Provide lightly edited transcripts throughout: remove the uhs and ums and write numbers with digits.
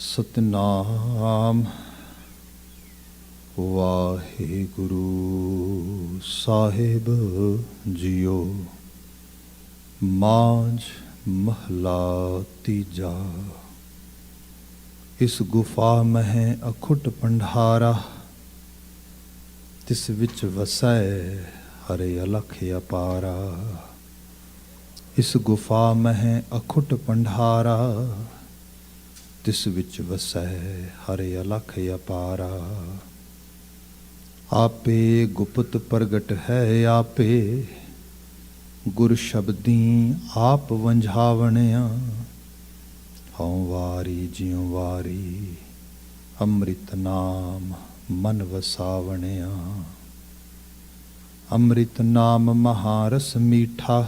सतनाम वाहिगुरु साहिब जियो। मांझ महला तीजा। इस गुफा मह अखुट पंडारा, तिस विच वसै हरे अलख अपारा। इस गुफा मह अखुट पंडारा, तिस विच वसै हरे अलख अपारा। आपे गुप्त प्रगट है आपे, गुर शब्दी आप वंझावणिया। हौं वारी जियों वारी, अमृत नाम मन वसावणिया। अमृत नाम महारस मीठा,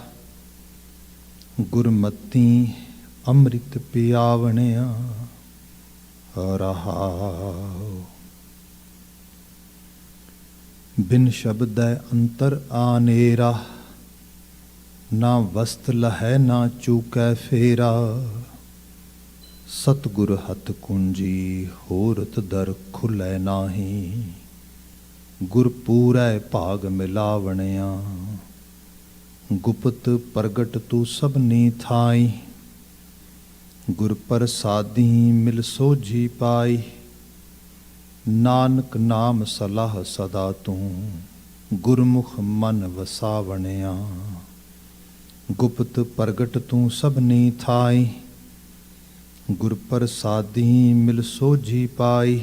गुरमती अमृत पियावणिया। रहाओ। बिन शब्द अंतर आनेरा, ना वस्त लहै ना चूकै फेरा। सतगुर हथ कुंजी होरत दर खुलै नाही। गुर पूरै भाग मिलावणिया। गुप्त प्रगट तू सबनी थाई, गुर प्रसादी मिल सोझी पाई। नानक नाम सलाह सदा तू, गुरमुख मन वसावणिया। गुप्त प्रगट तू सबनी थाई, गुर प्रसादी मिल सोझी पाई।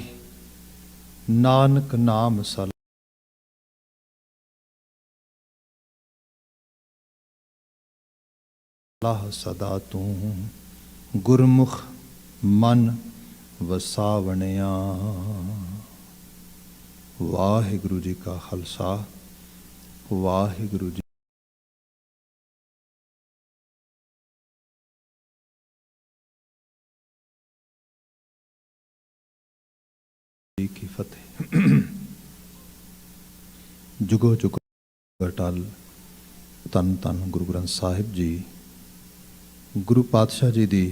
नानक नाम सलाह सदा तू, गुरमुख मन वसावणिया। वाहिगुरु जी का खालसा, वाहिगुरु जी की फतेह। जुगो जुगो अटल तन तन गुरु ग्रंथ साहिब जी, गुरु पातशाह जी की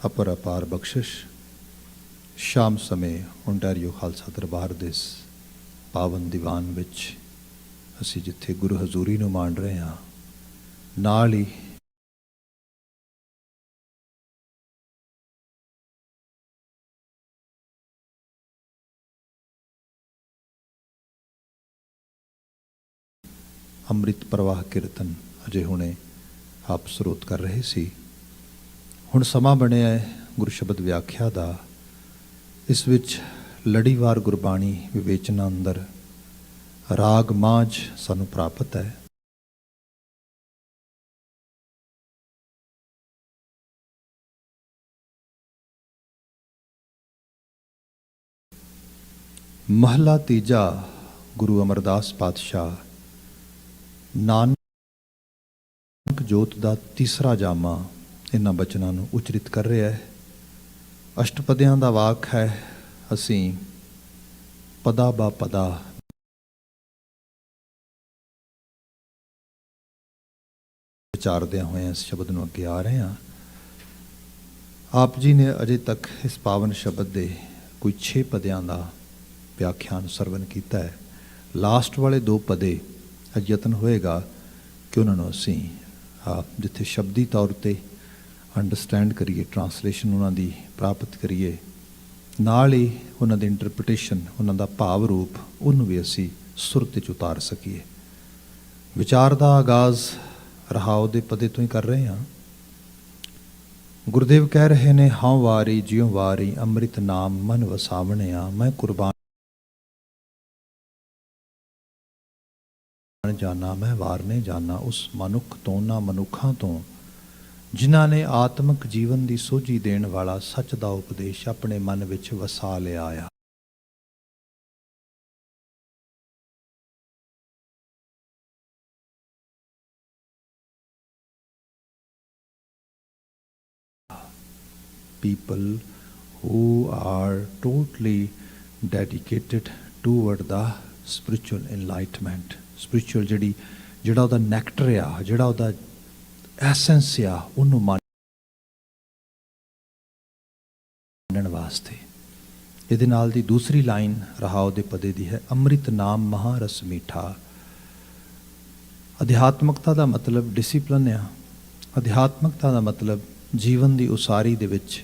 अपर अपार बख्शिश। शाम समय ओंटारियो खालसा दरबार दे पावन दीवान विच असी जिथे गुरु हजूरी नूं माण रहे हाँ, नाल ही अमृत प्रवाह कीर्तन अजे हुणे आप ਸਰੋਤ कर रहे सी। हुण समां बणिया है गुरु शब्द व्याख्या दा। इस विच लड़ीवार गुरबाणी विवेचना अंदर राग माझ सानू प्राप्त है। महला तीजा गुरु अमरदास पातशाह नानक जोत दा तीसरा जामा इन्हां बचनां नूं उचरित कर रहा है। अष्टपदियां दा वाक है। असीं पदा बा पदा विचारदे हुए इस शब्द नूं अगे आ रहे हैं। आप जी ने अजे तक इस पावन शब्द दे कोई 6 पदियां दा व्याख्यान सरवण किया है। लास्ट वाले 2 पदे यतन होएगा कि उन्होंने असी जिथे शब्दी तौर पर अंडरस्टैंड करिए, ट्रांसलेशन उन्होंने प्राप्त करिए, नाल ही उन्होंने इंटरप्रटेशन उन्होंने भाव रूप उन्होंने भी असी सुरत च उतार सकीए। विचार का आगाज़ रहाओ दे पदे तो ही कर रहे हैं। गुरुदेव कह रहे ने, हाँ वारी जियों वारी, अमृत नाम मन वसावणिया। मैं कुर्बान जाना, मैं वारने जाना उस मनुख तो, ना मनुखा तो, जिन्हां ने आत्मक जीवन की सोझी देण वाला सच का उपदेश अपने मन विच वसा लिया आ। People who are totally dedicated toward the spiritual enlightenment, spiritual जिहड़ा उहदा नैक्टर आ, जिहड़ा उहदा एसेंस आ, उन्होंने वास्ते। ਇਹਦੇ ਨਾਲ ਦੀ ਦੂਸਰੀ ਲਾਈਨ ਰਹਾਉ ਦੇ ਪਦੇ ਦੀ ਹੈ, ਅੰਮ੍ਰਿਤ ਨਾਮ ਮਹਾਰਸ ਮੀਠਾ। ਅਧਿਆਤਮਕਤਾ ਦਾ ਮਤਲਬ ਡਿਸਿਪਲਿਨ ਆ। ਅਧਿਆਤਮਕਤਾ ਦਾ ਮਤਲਬ ਜੀਵਨ ਦੀ ਉਸਾਰੀ ਦੇ ਵਿੱਚ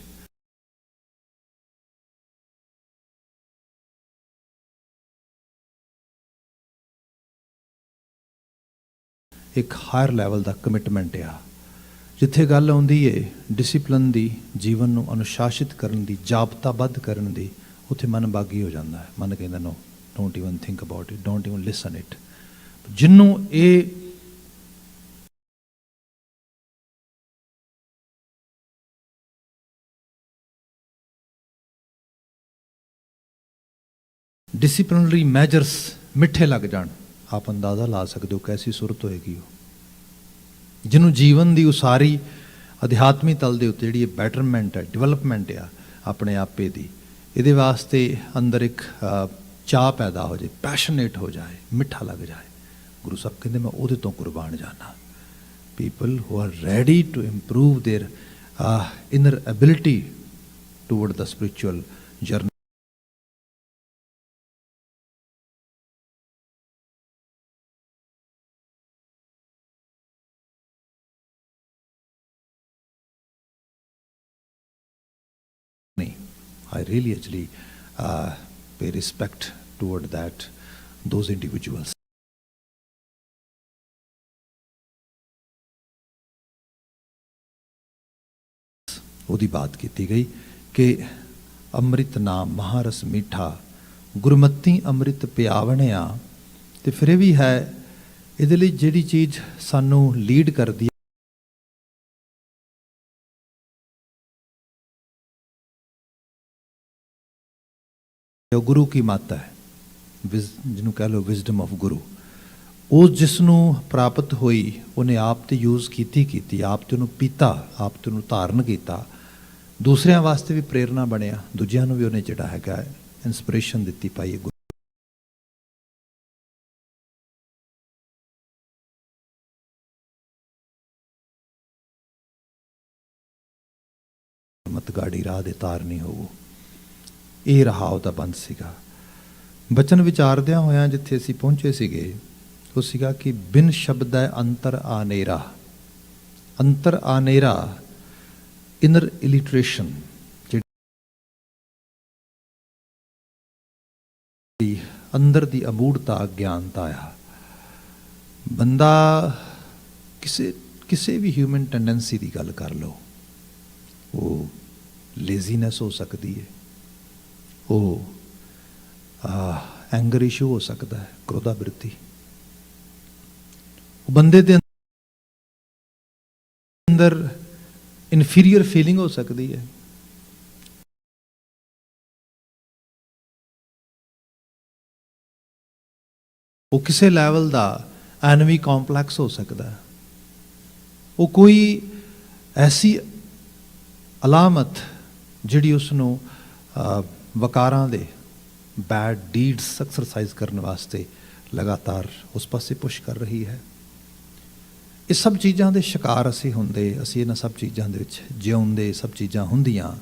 ਇੱਕ ਹਾਇਰ ਲੈਵਲ ਦਾ ਕਮਿਟਮੈਂਟ ਆ। ਜਿੱਥੇ ਗੱਲ ਆਉਂਦੀ ਏ ਡਿਸਿਪਲਿਨ ਦੀ, ਜੀਵਨ ਨੂੰ ਅਨੁਸ਼ਾਸਿਤ ਕਰਨ ਦੀ, ਜਾਬਤਾਬੱਧ ਕਰਨ ਦੀ, ਉੱਥੇ ਮਨ ਬਾਗੀ ਹੋ ਜਾਂਦਾ ਹੈ। ਮਨ ਕਹਿੰਦਾ no, don't even think about it, don't even listen it. ਜਿਹਨੂੰ ਇਹ ਡਿਸਿਪਲਿਨਰੀ ਮੈਜਰਸ ਮਿੱਠੇ ਲੱਗ ਜਾਣ, ਆਪ ਅੰਦਾਜ਼ਾ ਲਾ ਸਕਦੇ ਹੋ ਕੈਸੀ ਸੁਰਤ ਹੋਏਗੀ ਉਹ। ਜਿਹਨੂੰ ਜੀਵਨ ਦੀ ਉਸਾਰੀ ਅਧਿਆਤਮੀ ਤਲ ਦੇ ਉੱਤੇ ਜਿਹੜੀ ਬੈਟਰਮੈਂਟ ਹੈ, ਡਿਵੈਲਪਮੈਂਟ ਆ ਆਪਣੇ ਆਪੇ ਦੀ, ਇਹਦੇ ਵਾਸਤੇ ਅੰਦਰ ਇੱਕ ਚਾਹ ਪੈਦਾ ਹੋ ਜਾਏ, ਪੈਸ਼ਨੇਟ ਹੋ ਜਾਏ, ਮਿੱਠਾ ਲੱਗ ਜਾਏ। ਗੁਰੂ ਸਾਹਿਬ ਕਹਿੰਦੇ ਮੈਂ ਉਹਦੇ ਤੋਂ ਕੁਰਬਾਨ ਜਾਣਾ। People who are ready to improve their inner ability toward the spiritual journey. I really actually pay respect toward those individuals. ਉਹਦੀ ਬਾਤ ਕੀਤੀ ਗਈ ਕਿ ਅੰਮ੍ਰਿਤ ਨਾਮ ਮਹਾਰਸ ਮੀਠਾ, ਗੁਰਮਤੀ ਅੰਮ੍ਰਿਤ ਪਿਆਵਣਿਆ। ਤੇ ਫਿਰ ਇਹ ਵੀ ਹੈ, ਇਹਦੇ ਲਈ ਜਿਹੜੀ ਚੀਜ਼ ਸਾਨੂੰ ਲੀਡ ਕਰਦੀ ਉਹ ਗੁਰੂ ਕੀ ਮੱਤ ਹੈ, ਜਿਹਨੂੰ ਕਹਿ ਲਓ ਵਿਜ਼ਡਮ ਆਫ ਗੁਰੂ। ਉਹ ਜਿਸ ਨੂੰ ਪ੍ਰਾਪਤ ਹੋਈ ਉਹਨੇ ਆਪ ਤੇ ਯੂਜ਼ ਕੀਤੀ, ਆਪ ਤੇ ਉਹਨੂੰ ਪੀਤਾ, ਆਪ ਤੇ ਉਹਨੂੰ ਧਾਰਨ ਕੀਤਾ, ਦੂਸਰਿਆਂ ਵਾਸਤੇ ਵੀ ਪ੍ਰੇਰਨਾ ਬਣਿਆ, ਦੂਜਿਆਂ ਨੂੰ ਵੀ ਉਹਨੇ ਜਿਹੜਾ ਹੈਗਾ ਇੰਸਪੀਰੇਸ਼ਨ ਦਿੱਤੀ ਪਾਈ। ਮਤ ਗਾੜੀ ਰਾਹ ਦੇ ਤਾਰ ਨਹੀਂ ਹੋਵੋ। ਇਹ ਰਹਾਉ ਦਾ ਬੰਦ ਸੀਗਾ। ਬਚਨ ਵਿਚਾਰਦਿਆਂ ਹੋਇਆਂ ਜਿੱਥੇ ਅਸੀਂ ਪਹੁੰਚੇ ਸੀਗੇ ਉਹ ਸੀਗਾ ਕਿ ਬਿਨ ਸ਼ਬਦੈ ਅੰਤਰ ਆਨੇਰਾ। ਅੰਤਰ ਆਨੇਰਾ, ਇਨਰ ਇਲਿਟਰੇਸ਼ਨ, ਜਿਹੜੀ ਅੰਦਰ ਦੀ ਅਮੂੜਤਾ, ਅਗਿਆਨਤਾ ਆ। ਬੰਦਾ ਕਿਸੇ ਵੀ ਹਿਊਮਨ ਟੈਂਡੈਂਸੀ ਦੀ ਗੱਲ ਕਰ ਲਓ, ਉਹ ਲੇਜ਼ੀਨੈਸ ਹੋ ਸਕਦੀ ਹੈ, ਉਹ ਐਂਗਰ ਇਸ਼ੂ ਹੋ ਸਕਦਾ ਹੈ, ਕ੍ਰੋਧਾ ਬਿਰਤੀ। ਉਹ ਬੰਦੇ ਦੇ ਅੰਦਰ ਇਨਫੀਰੀਅਰ ਫੀਲਿੰਗ ਹੋ ਸਕਦੀ ਹੈ। ਉਹ ਕਿਸੇ ਲੈਵਲ ਦਾ ਐਨਵੀ ਕੰਪਲੈਕਸ ਹੋ ਸਕਦਾ ਹੈ। ਉਹ ਕੋਈ ਐਸੀ ਅਲਾਮਤ ਜਿਹੜੀ ਉਸ ਨੂੰ ਵਕਾਰਾਂ ਦੇ ਬੈਡ ਡੀਡਸ ਐਕਸਰਸਾਈਜ਼ ਕਰਨ ਵਾਸਤੇ ਲਗਾਤਾਰ ਉਸ ਪਾਸੇ ਪੁਸ਼ ਕਰ ਰਹੀ ਹੈ। ਇਹ ਸਭ ਚੀਜ਼ਾਂ ਦੇ ਸ਼ਿਕਾਰ ਅਸੀਂ ਹੁੰਦੇ, ਅਸੀਂ ਇਹਨਾਂ ਸਭ ਚੀਜ਼ਾਂ ਦੇ ਵਿੱਚ ਜਿਉਂਦੇ, ਸਭ ਚੀਜ਼ਾਂ ਹੁੰਦੀਆਂ,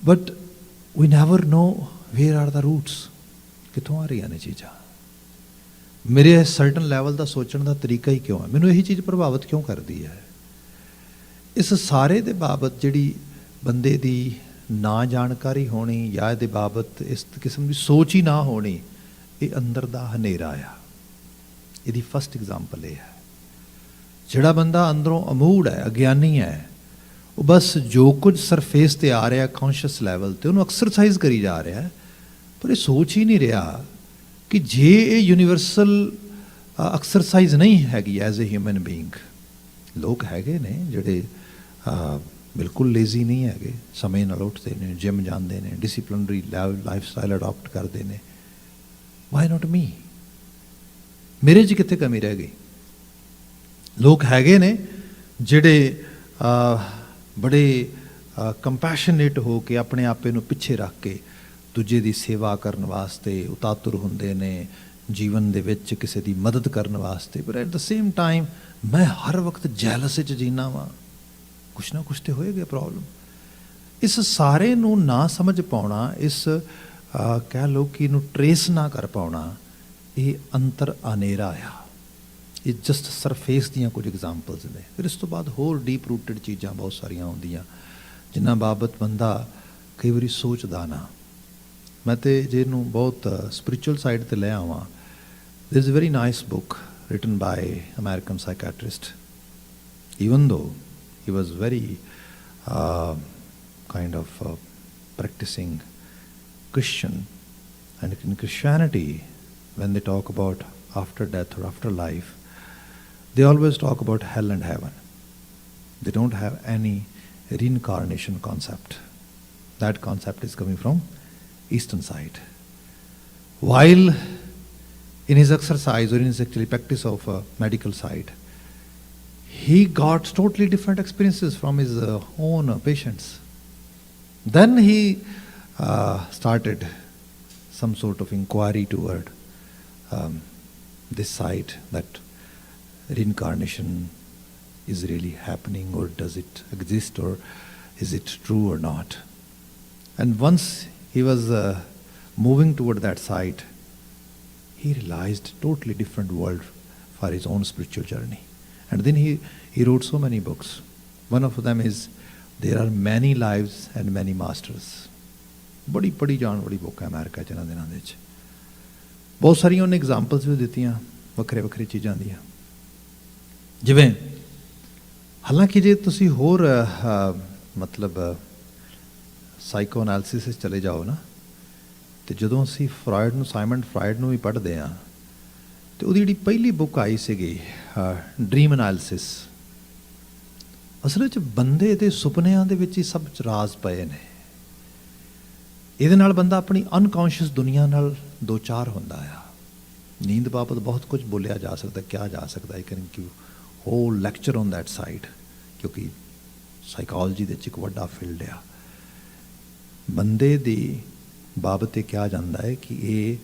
but we never know where are the roots. ਕਿੱਥੋਂ ਆ ਰਹੀਆਂ ਨੇ ਚੀਜ਼ਾਂ? ਮੇਰੇ ਸਰਟਨ ਲੈਵਲ ਦਾ ਸੋਚਣ ਦਾ ਤਰੀਕਾ ਹੀ ਕਿਉਂ ਹੈ? ਮੈਨੂੰ ਇਹੀ ਚੀਜ਼ ਪ੍ਰਭਾਵਿਤ ਕਿਉਂ ਕਰਦੀ ਹੈ? ਇਸ ਸਾਰੇ ਦੇ ਬਾਬਤ ਜਿਹੜੀ ਬੰਦੇ ਦੀ ਨਾ ਜਾਣਕਾਰੀ ਹੋਣੀ ਜਾਂ ਇਹਦੇ ਬਾਬਤ ਇਸ ਕਿਸਮ ਦੀ ਸੋਚ ਹੀ ਨਾ ਹੋਣੀ, ਇਹ ਅੰਦਰ ਦਾ ਹਨੇਰਾ ਆ। ਇਹਦੀ ਫਸਟ ਐਗਜ਼ਾਮਪਲ ਇਹ ਹੈ। ਜਿਹੜਾ ਬੰਦਾ ਅੰਦਰੋਂ ਅਮੂੜ ਹੈ, ਅਗਿਆਨੀ ਹੈ, ਉਹ ਬਸ ਜੋ ਕੁਝ ਸਰਫੇਸ ਤੇ ਆ ਰਿਹਾ ਕੌਨਸ਼ੀਅਸ ਲੈਵਲ ਤੇ ਉਹਨੂੰ ਐਕਸਰਸਾਈਜ਼ ਕਰੀ ਜਾ ਰਿਹਾ ਹੈ, ਪਰ ਇਹ ਸੋਚ ਹੀ ਨਹੀਂ ਰਿਹਾ ਕਿ ਜੇ ਇਹ ਯੂਨੀਵਰਸਲ ਐਕਸਰਸਾਈਜ਼ ਨਹੀਂ ਹੈਗੀ ਐਜ਼ ਏ ਹਿਊਮਨ ਬੀਇੰਗ। ਲੋਕ ਹੈਗੇ ਨੇ ਜਿਹੜੇ ਬਿਲਕੁਲ ਲੇਜ਼ੀ ਨਹੀਂ ਹੈਗੇ, ਸਮੇਂ ਨਾਲ ਉੱਠਦੇ ਨੇ, ਜਿਮ ਜਾਂਦੇ ਨੇ, ਡਿਸਿਪਲਿਨਰੀ ਲਾਈਫ ਸਟਾਈਲ ਅਡਾਪਟ ਕਰਦੇ ਨੇ। ਵਾਈ ਨਾਟ ਮੀ? ਮੇਰੇ 'ਚ ਕਿੱਥੇ ਕਮੀ ਰਹਿ ਗਈ? ਲੋਕ ਹੈਗੇ ਨੇ ਜਿਹੜੇ ਬੜੇ ਕੰਪੈਸ਼ਨੇਟ ਹੋ ਕੇ ਆਪਣੇ ਆਪੇ ਨੂੰ ਪਿੱਛੇ ਰੱਖ ਕੇ ਦੂਜੇ ਦੀ ਸੇਵਾ ਕਰਨ ਵਾਸਤੇ ਉਤਾਤੁਰ ਹੁੰਦੇ ਨੇ, ਜੀਵਨ ਦੇ ਵਿੱਚ ਕਿਸੇ ਦੀ ਮਦਦ ਕਰਨ ਵਾਸਤੇ। ਪਰ ਐਟ ਦ ਸੇਮ ਟਾਈਮ ਮੈਂ ਹਰ ਵਕਤ ਜੈਲਸ 'ਚ ਜੀਣਾ ਵਾਂ। ਕੁਛ ਨਾ ਕੁਛ ਤੇ ਹੋਏਗਾ ਪ੍ਰੋਬਲਮ। ਇਸ ਸਾਰੇ ਨੂੰ ਨਾ ਸਮਝ ਪਾਉਣਾ, ਇਸ ਕਹਿ ਲਓ ਕਿ ਇਹਨੂੰ ਟਰੇਸ ਨਾ ਕਰ ਪਾਉਣਾ, ਇਹ ਅੰਤਰ ਹਨੇਰਾ ਆ। ਇਹ ਜਸਟ ਸਰਫੇਸ ਦੀਆਂ ਕੁਝ ਐਗਜ਼ਾਮਪਲਸ ਨੇ। ਫਿਰ ਇਸ ਤੋਂ ਬਾਅਦ ਹੋਰ ਡੀਪ ਰੂਟਡ ਚੀਜ਼ਾਂ ਬਹੁਤ ਸਾਰੀਆਂ ਹੁੰਦੀਆਂ ਜਿਨ੍ਹਾਂ ਬਾਬਤ ਬੰਦਾ ਕਈ ਵਾਰੀ ਸੋਚਦਾ ਨਾ। ਮੈਂ ਤੇ ਜੇ ਇਹਨੂੰ ਬਹੁਤ ਸਪਿਰਿਚੁਅਲ ਸਾਈਡ ਤੇ ਲੈ ਆਵਾਂ, there is a very nice book written by American psychiatrist, even though he was very kind of practicing Christian, and in Christianity when they talk about after death or after life, they always talk about hell and heaven. They don't have any reincarnation concept. That concept is coming from Eastern side. While in his exercise or in his actually practice of medical side, he got totally different experiences from his own patients. Then he started some sort of inquiry toward this side, that reincarnation is really happening, or does it exist, or is it true or not. And once he was moving toward that side, he realized totally different world for his own spiritual journey. And then he wrote so many books. One of them is There Are Many Lives and Many Masters. ਬੜੀ ਪੜ੍ਹੀ ਜਾਣ ਵਾਲੀ book ਹੈ America 'ਚ ਇਹਨਾਂ ਦਿਨਾਂ ਦੇ ਵਿੱਚ। ਬਹੁਤ ਸਾਰੀਆਂ ਉਹਨੇ ਐਗਜ਼ਾਮਪਲਸ ਵੀ ਦਿੱਤੀਆਂ ਵੱਖਰੇ ਵੱਖਰੇ ਚੀਜ਼ਾਂ ਦੀਆਂ। ਜਿਵੇਂ ਹਾਲਾਂਕਿ ਜੇ ਤੁਸੀਂ ਹੋਰ ਮਤਲਬ ਸਾਈਕੋ ਐਨਾਲਿਸਿਸ ਵਿੱਚ ਚਲੇ ਜਾਓ ਨਾ, ਅਤੇ ਜਦੋਂ ਅਸੀਂ ਫਰਾਇਡ ਨੂੰ, ਸਾਈਮਨ ਫਰਾਇਡ ਨੂੰ ਵੀ ਪੜ੍ਹਦੇ ਹਾਂ, ਅਤੇ ਉਹਦੀ ਜਿਹੜੀ ਪਹਿਲੀ ਬੁੱਕ ਆਈ ਸੀਗੀ ਡਰੀਮ ਐਨਾਲਿਸਿਸ, ਅਸਲ ਵਿੱਚ ਬੰਦੇ ਦੇ ਸੁਪਨਿਆਂ ਦੇ ਵਿੱਚ ਹੀ ਸਭ ਰਾਜ਼ ਪਏ ਨੇ। ਇਹਦੇ ਨਾਲ ਬੰਦਾ ਆਪਣੀ ਅਨਕੌਂਸ਼ੀਅਸ ਦੁਨੀਆ ਨਾਲ ਦੋ ਚਾਰ ਹੁੰਦਾ ਆ। ਨੀਂਦ ਬਾਬਤ ਬਹੁਤ ਕੁਝ ਬੋਲਿਆ ਜਾ ਸਕਦਾ, ਕਿਹਾ ਜਾ ਸਕਦਾ, I can give whole lecture on that side, ਕਿਉਂਕਿ ਸਾਈਕੋਲੋਜੀ ਦੇ ਵਿੱਚ ਇੱਕ ਵੱਡਾ ਫੀਲਡ ਆ। ਬੰਦੇ ਦੀ ਬਾਬਤ ਇਹ ਕਿਹਾ ਜਾਂਦਾ ਹੈ ਕਿ ਇਹ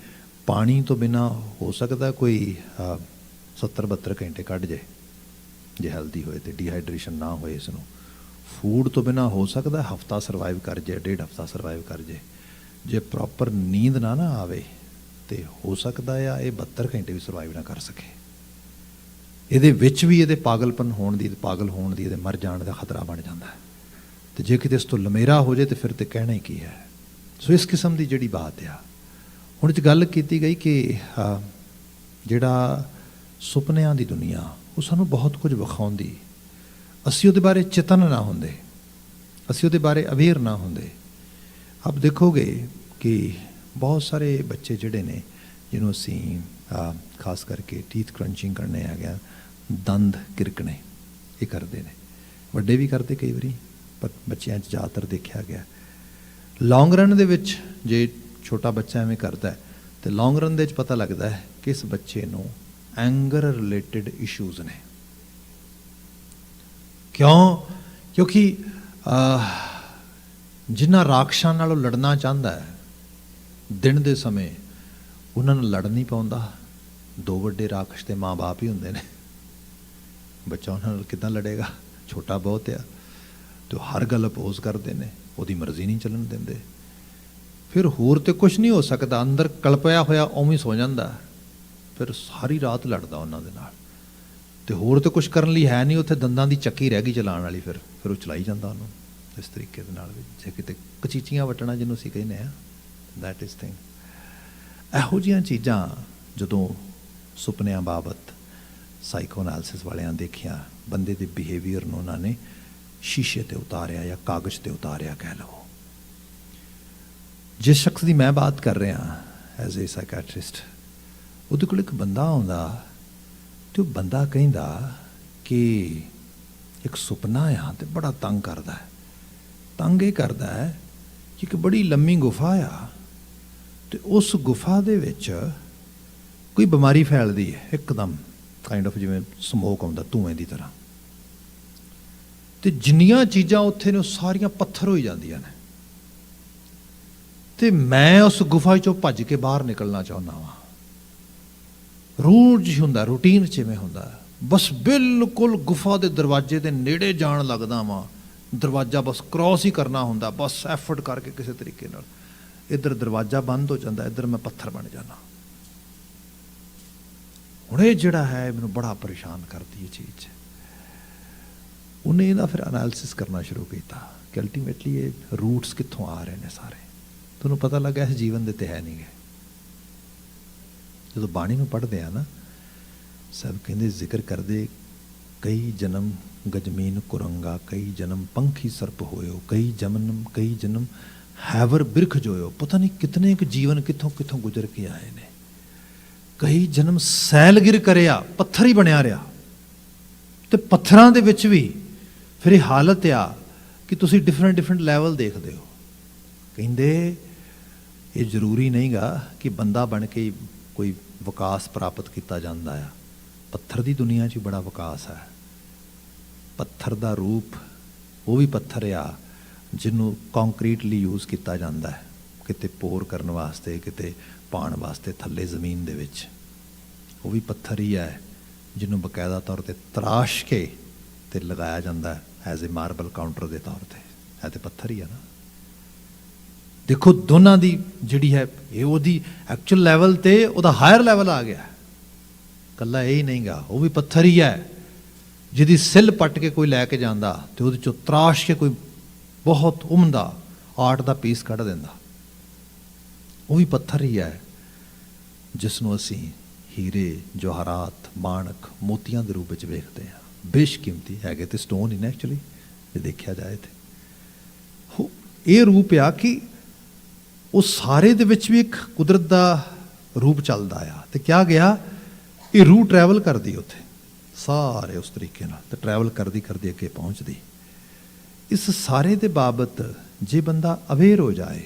ਪਾਣੀ ਤੋਂ ਬਿਨਾਂ ਹੋ ਸਕਦਾ ਕੋਈ 70-72 ਘੰਟੇ ਕੱਢ ਜਾਏ ਜੇ ਹੈਲਦੀ ਹੋਏ ਅਤੇ ਡੀਹਾਈਡਰੇਸ਼ਨ ਨਾ ਹੋਏ। ਇਸ ਨੂੰ ਫੂਡ ਤੋਂ ਬਿਨਾਂ ਹੋ ਸਕਦਾ ਹਫ਼ਤਾ ਸਰਵਾਈਵ ਕਰ ਜਾਏ, 1.5 ਹਫ਼ਤਾ ਸਰਵਾਈਵ ਕਰ ਜਾਏ। ਜੇ ਪ੍ਰੋਪਰ ਨੀਂਦ ਨਾ ਆਵੇ ਤਾਂ ਹੋ ਸਕਦਾ ਆ ਇਹ 72 ਘੰਟੇ ਵੀ ਸਰਵਾਈਵ ਨਾ ਕਰ ਸਕੇ। ਇਹਦੇ ਵਿੱਚ ਵੀ ਇਹਦੇ ਪਾਗਲਪਨ ਹੋਣ ਦੀ, ਪਾਗਲ ਹੋਣ ਦੀ, ਇਹਦੇ ਮਰ ਜਾਣ ਦਾ ਖਤਰਾ ਬਣ ਜਾਂਦਾ ਹੈ। ਅਤੇ ਜੇ ਕਿਤੇ ਇਸ ਤੋਂ ਲਮੇਰਾ ਹੋ ਜਾਏ ਤਾਂ ਫਿਰ ਤਾਂ ਕਹਿਣਾ ਹੀ ਕੀ ਹੈ। ਸੋ ਇਸ ਕਿਸਮ ਦੀ ਜਿਹੜੀ ਬਾਤ ਆ, ਹੁਣ ਇਹ 'ਚ ਗੱਲ ਕੀਤੀ ਗਈ ਕਿ ਜਿਹੜਾ ਸੁਪਨਿਆਂ ਦੀ ਦੁਨੀਆ, ਉਹ ਸਾਨੂੰ ਬਹੁਤ ਕੁਝ ਵਿਖਾਉਂਦੀ। ਅਸੀਂ ਉਹਦੇ ਬਾਰੇ ਚੇਤਨ ਨਾ ਹੁੰਦੇ, ਅਸੀਂ ਉਹਦੇ ਬਾਰੇ ਅਵੇਅਰ ਨਾ ਹੁੰਦੇ। ਆਪ ਦੇਖੋਗੇ ਕਿ ਬਹੁਤ ਸਾਰੇ ਬੱਚੇ ਜਿਹੜੇ ਨੇ, ਜਿਹਨੂੰ ਅਸੀਂ ਖਾਸ ਕਰਕੇ ਟੀਥ ਕਰੰਚਿੰਗ ਕਰਨੇ ਆ ਗਿਆ, ਦੰਦ ਕਿਰਕਣੇ, ਇਹ ਕਰਦੇ ਨੇ। ਵੱਡੇ ਵੀ ਕਰਦੇ ਕਈ ਵਾਰੀ, ਪਰ ਬੱਚਿਆਂ 'ਚ ਜ਼ਿਆਦਾਤਰ ਦੇਖਿਆ ਗਿਆ। ਲੌਂਗ ਰਨ ਦੇ ਵਿੱਚ ਜੇ ਛੋਟਾ ਬੱਚਾ ਐਵੇਂ ਕਰਦਾ ਅਤੇ ਲੌਂਗ ਰਨ ਦੇ ਵਿੱਚ ਪਤਾ ਲੱਗਦਾ ਹੈ ਕਿ ਇਸ ਬੱਚੇ ਨੂੰ ਐਂਗਰ ਰਿਲੇਟਿਡ ਇਸ਼ੂਜ਼ ਨੇ। ਕਿਉਂ? ਕਿਉਂਕਿ ਜਿਨ੍ਹਾਂ ਰਾਖਸ਼ਾਂ ਨਾਲ ਉਹ ਲੜਨਾ ਚਾਹੁੰਦਾ ਹੈ, ਦਿਨ ਦੇ ਸਮੇਂ ਉਹਨਾਂ ਨਾਲ ਲੜ ਨਹੀਂ ਪਾਉਂਦਾ। ਦੋ ਵੱਡੇ ਰਾਖਸ਼ ਤੇ ਮਾਂ ਬਾਪ ਹੀ ਹੁੰਦੇ ਨੇ। ਬੱਚਾ ਉਹਨਾਂ ਨਾਲ ਕਿੱਦਾਂ ਲੜੇਗਾ? ਛੋਟਾ ਬਹੁਤ ਆ, ਅਤੇ ਉਹ ਹਰ ਗੱਲ ਅਪੋਜ਼ ਕਰਦੇ ਨੇ, ਉਹਦੀ ਮਰਜ਼ੀ ਨਹੀਂ ਚੱਲਣ ਦਿੰਦੇ। ਫਿਰ ਹੋਰ ਤਾਂ ਕੁਛ ਨਹੀਂ ਹੋ ਸਕਦਾ, ਅੰਦਰ ਕਲਪਿਆ ਹੋਇਆ ਉਵੇਂ ਸੋ ਜਾਂਦਾ, ਫਿਰ ਸਾਰੀ ਰਾਤ ਲੜਦਾ ਉਹਨਾਂ ਦੇ ਨਾਲ। ਅਤੇ ਹੋਰ ਤਾਂ ਕੁਛ ਕਰਨ ਲਈ ਹੈ ਨਹੀਂ, ਉੱਥੇ ਦੰਦਾਂ ਦੀ ਚੱਕੀ ਰਹਿ ਗਈ ਚਲਾਉਣ ਵਾਲੀ, ਫਿਰ ਉਹ ਚਲਾਈ ਜਾਂਦਾ ਉਹਨੂੰ ਇਸ ਤਰੀਕੇ ਦੇ ਨਾਲ ਵੀ। ਜੇ ਕਿਤੇ ਕਚੀਚੀਆਂ ਵੱਟਣਾ ਜਿਹਨੂੰ ਅਸੀਂ ਕਹਿੰਦੇ ਹਾਂ, ਦੈਟ ਇਜ਼ ਥਿੰਗ। ਇਹੋ ਜਿਹੀਆਂ ਚੀਜ਼ਾਂ ਜਦੋਂ ਸੁਪਨਿਆਂ ਬਾਬਤ ਸਾਈਕੋ ਐਨਾਲਿਸਿਸ ਵਾਲਿਆਂ ਦੇਖਿਆ, ਬੰਦੇ ਦੇ ਬਿਹੇਵੀਅਰ ਨੂੰ ਉਹਨਾਂ ਨੇ ਸ਼ੀਸ਼ੇ 'ਤੇ ਉਤਾਰਿਆ ਜਾਂ ਕਾਗਜ਼ 'ਤੇ ਉਤਾਰਿਆ ਕਹਿ ਲਓ। ਜਿਸ ਸ਼ਖਸ ਦੀ ਮੈਂ ਬਾਤ ਕਰ ਰਿਹਾ ਐਜ਼ ਏ ਸਾਈਕੈਟਰਿਸਟ, ਉਹਦੇ ਕੋਲ ਇੱਕ ਬੰਦਾ ਆਉਂਦਾ ਅਤੇ ਉਹ ਬੰਦਾ ਕਹਿੰਦਾ ਕਿ ਇੱਕ ਸੁਪਨਾ ਆ ਅਤੇ ਬੜਾ ਤੰਗ ਕਰਦਾ ਹੈ। ਤੰਗ ਇਹ ਕਰਦਾ ਹੈ ਕਿ ਇੱਕ ਬੜੀ ਲੰਮੀ ਗੁਫਾ ਆ, ਅਤੇ ਉਸ ਗੁਫਾ ਦੇ ਵਿੱਚ ਕੋਈ ਬਿਮਾਰੀ ਫੈਲਦੀ ਹੈ ਇੱਕਦਮ, ਕਾਈਂਡ ਆਫ ਜਿਵੇਂ ਸਮੋਕ ਆਉਂਦਾ ਧੂੰਏਂ ਦੀ ਤਰ੍ਹਾਂ, ਅਤੇ ਜਿੰਨੀਆਂ ਚੀਜ਼ਾਂ ਉੱਥੇ ਨੇ ਉਹ ਸਾਰੀਆਂ ਪੱਥਰ ਹੋਈ ਜਾਂਦੀਆਂ ਨੇ। ਅਤੇ ਮੈਂ ਉਸ ਗੁਫਾ 'ਚੋਂ ਭੱਜ ਕੇ ਬਾਹਰ ਨਿਕਲਣਾ ਚਾਹੁੰਦਾ ਵਾਂ। ਰੋਜ਼ ਹੁੰਦਾ, ਰੂਟੀਨ 'ਚ ਇਵੇਂ ਹੁੰਦਾ, ਬਸ ਬਿਲਕੁਲ ਗੁਫਾ ਦੇ ਦਰਵਾਜ਼ੇ ਦੇ ਨੇੜੇ ਜਾਣ ਲੱਗਦਾ ਵਾਂ ਦਰਵਾਜ਼ਾ ਬਸ ਕ੍ਰੋਸ ਹੀ ਕਰਨਾ ਹੁੰਦਾ, ਬਸ ਐਫਰਟ ਕਰਕੇ ਕਿਸੇ ਤਰੀਕੇ ਨਾਲ। ਇੱਧਰ ਦਰਵਾਜ਼ਾ ਬੰਦ ਹੋ ਜਾਂਦਾ, ਇੱਧਰ ਮੈਂ ਪੱਥਰ ਬਣ ਜਾਣਾ। ਹੁਣ ਇਹ ਜਿਹੜਾ ਹੈ ਮੈਨੂੰ ਬੜਾ ਪਰੇਸ਼ਾਨ ਕਰਦੀ ਇਹ ਚੀਜ਼। ਉਹਨੇ ਇਹਦਾ ਫਿਰ ਐਨਾਲਿਸਿਸ ਕਰਨਾ ਸ਼ੁਰੂ ਕੀਤਾ ਕਿ ਅਲਟੀਮੇਟਲੀ ਇਹ ਰੂਟਸ ਕਿੱਥੋਂ ਆ ਰਹੇ ਨੇ ਸਾਰੇ। ਤੁਹਾਨੂੰ ਪਤਾ ਲੱਗਾ ਇਸ ਜੀਵਨ ਦੇ ਤੇ ਹੈ ਨਹੀਂ ਗੇ। ਜਦੋਂ ਬਾਣੀ ਨੂੰ ਪੜ੍ਹਦੇ ਆ ਨਾ, ਸਭ ਕਹਿੰਦੇ ਜ਼ਿਕਰ ਕਰਦੇ, ਕਈ ਜਨਮ ਗਜਮੀਨ ਕੁਰੰਗਾ, ਕਈ ਜਨਮ ਪੰਖੀ ਸਰਪ ਹੋਇਓ, ਕਈ ਜਨਮ ਹੈਵਰ ਬਿਰਖ ਜੋਇਓ। ਪਤਾ ਨਹੀਂ ਕਿਤਨੇ ਕੁ ਜੀਵਨ ਕਿੱਥੋਂ ਕਿੱਥੋਂ ਗੁਜ਼ਰ ਕੇ ਆਏ ਨੇ। ਕਈ ਜਨਮ ਸੈਲਗਿਰ ਕਰਿਆ, ਪੱਥਰ ਹੀ ਬਣਿਆ ਰਿਹਾ। ਤੇ ਪੱਥਰਾਂ ਦੇ ਵਿੱਚ ਵੀ ਫਿਰ ਇਹ ਹਾਲਤ ਆ ਕਿ ਤੁਸੀਂ ਡਿਫਰੈਂਟ ਲੈਵਲ ਦੇਖਦੇ ਹੋ। ਕਹਿੰਦੇ ਇਹ ਜ਼ਰੂਰੀ ਨਹੀਂਗਾ ਕਿ ਬੰਦਾ ਬਣ ਕੇ ਕੋਈ ਵਿਕਾਸ ਪ੍ਰਾਪਤ ਕੀਤਾ ਜਾਂਦਾ ਆ। ਪੱਥਰ ਦੀ ਦੁਨੀਆ 'ਚ ਬੜਾ ਵਿਕਾਸ ਹੈ। ਪੱਥਰ ਦਾ ਰੂਪ ਉਹ ਵੀ ਪੱਥਰ ਆ ਜਿਹਨੂੰ ਕੰਕਰੀਟਲੀ ਯੂਜ਼ ਕੀਤਾ ਜਾਂਦਾ ਹੈ, ਕਿਤੇ ਪੋਰ ਕਰਨ ਵਾਸਤੇ, ਕਿਤੇ ਪਾਉਣ ਵਾਸਤੇ ਥੱਲੇ ਜ਼ਮੀਨ ਦੇ ਵਿੱਚ। ਉਹ ਵੀ ਪੱਥਰ ਹੀ ਹੈ ਜਿਹਨੂੰ ਬਕਾਇਦਾ ਤੌਰ 'ਤੇ ਤਰਾਸ਼ ਕੇ ਤੇ ਲਗਾਇਆ ਜਾਂਦਾ ਐਜ਼ ਏ ਮਾਰਬਲ ਕਾਊਂਟਰ ਦੇ ਤੌਰ 'ਤੇ। ਹੈ ਤੇ ਪੱਥਰ ਹੀ ਆ ਨਾ। ਦੇਖੋ ਦੋਨਾਂ ਦੀ ਜਿਹੜੀ ਹੈ, ਇਹ ਉਹਦੀ ਐਕਚੁਅਲ ਲੈਵਲ 'ਤੇ ਉਹਦਾ ਹਾਇਰ ਲੈਵਲ ਆ ਗਿਆ। ਇਕੱਲਾ ਇਹ ਹੀ ਨਹੀਂਗਾ, ਉਹ ਵੀ ਪੱਥਰ ਹੀ ਹੈ ਜਿਹਦੀ ਸਿੱਲ ਪੱਟ ਕੇ ਕੋਈ ਲੈ ਕੇ ਜਾਂਦਾ ਤੇ ਉਹਦੇ 'ਚੋਂ ਤਰਾਸ਼ ਕੇ ਕੋਈ ਬਹੁਤ ਉਮਦਾ ਆਰਟ ਦਾ ਪੀਸ ਕੱਢ ਦਿੰਦਾ। ਉਹ ਵੀ ਪੱਥਰ ਹੀ ਹੈ ਜਿਸ ਨੂੰ ਅਸੀਂ ਹੀਰੇ, ਜਵਾਹਰਾਤ, ਮਾਣਕ, ਮੋਤੀਆਂ ਦੇ ਰੂਪ ਵਿੱਚ ਵੇਖਦੇ ਹਾਂ। ਬੇਸ਼ਕੀਮਤੀ ਹੈਗੇ ਤੇ ਸਟੋਨ ਹੀ ਨੇ ਐਕਚੁਅਲੀ, ਜੇ ਦੇਖਿਆ ਜਾਏ ਤੇ। ਇਹ ਰੂਪ ਆ ਕਿ ਉਹ ਸਾਰੇ ਦੇ ਵਿੱਚ ਵੀ ਇੱਕ ਕੁਦਰਤ ਦਾ ਰੂਪ ਚੱਲਦਾ ਆ। ਤੇ ਕਿਹਾ ਗਿਆ ਇਹ ਰੂਹ ਟਰੈਵਲ ਕਰਦੀ ਉੱਥੇ ਸਾਰੇ ਉਸ ਤਰੀਕੇ ਨਾਲ, ਤੇ ਟਰੈਵਲ ਕਰਦੀ ਕਰਦੀ ਅੱਗੇ ਪਹੁੰਚਦੀ। ਇਸ ਸਾਰੇ ਦੇ ਬਾਬਤ ਜੇ ਬੰਦਾ ਅਵੇਅਰ ਹੋ ਜਾਏ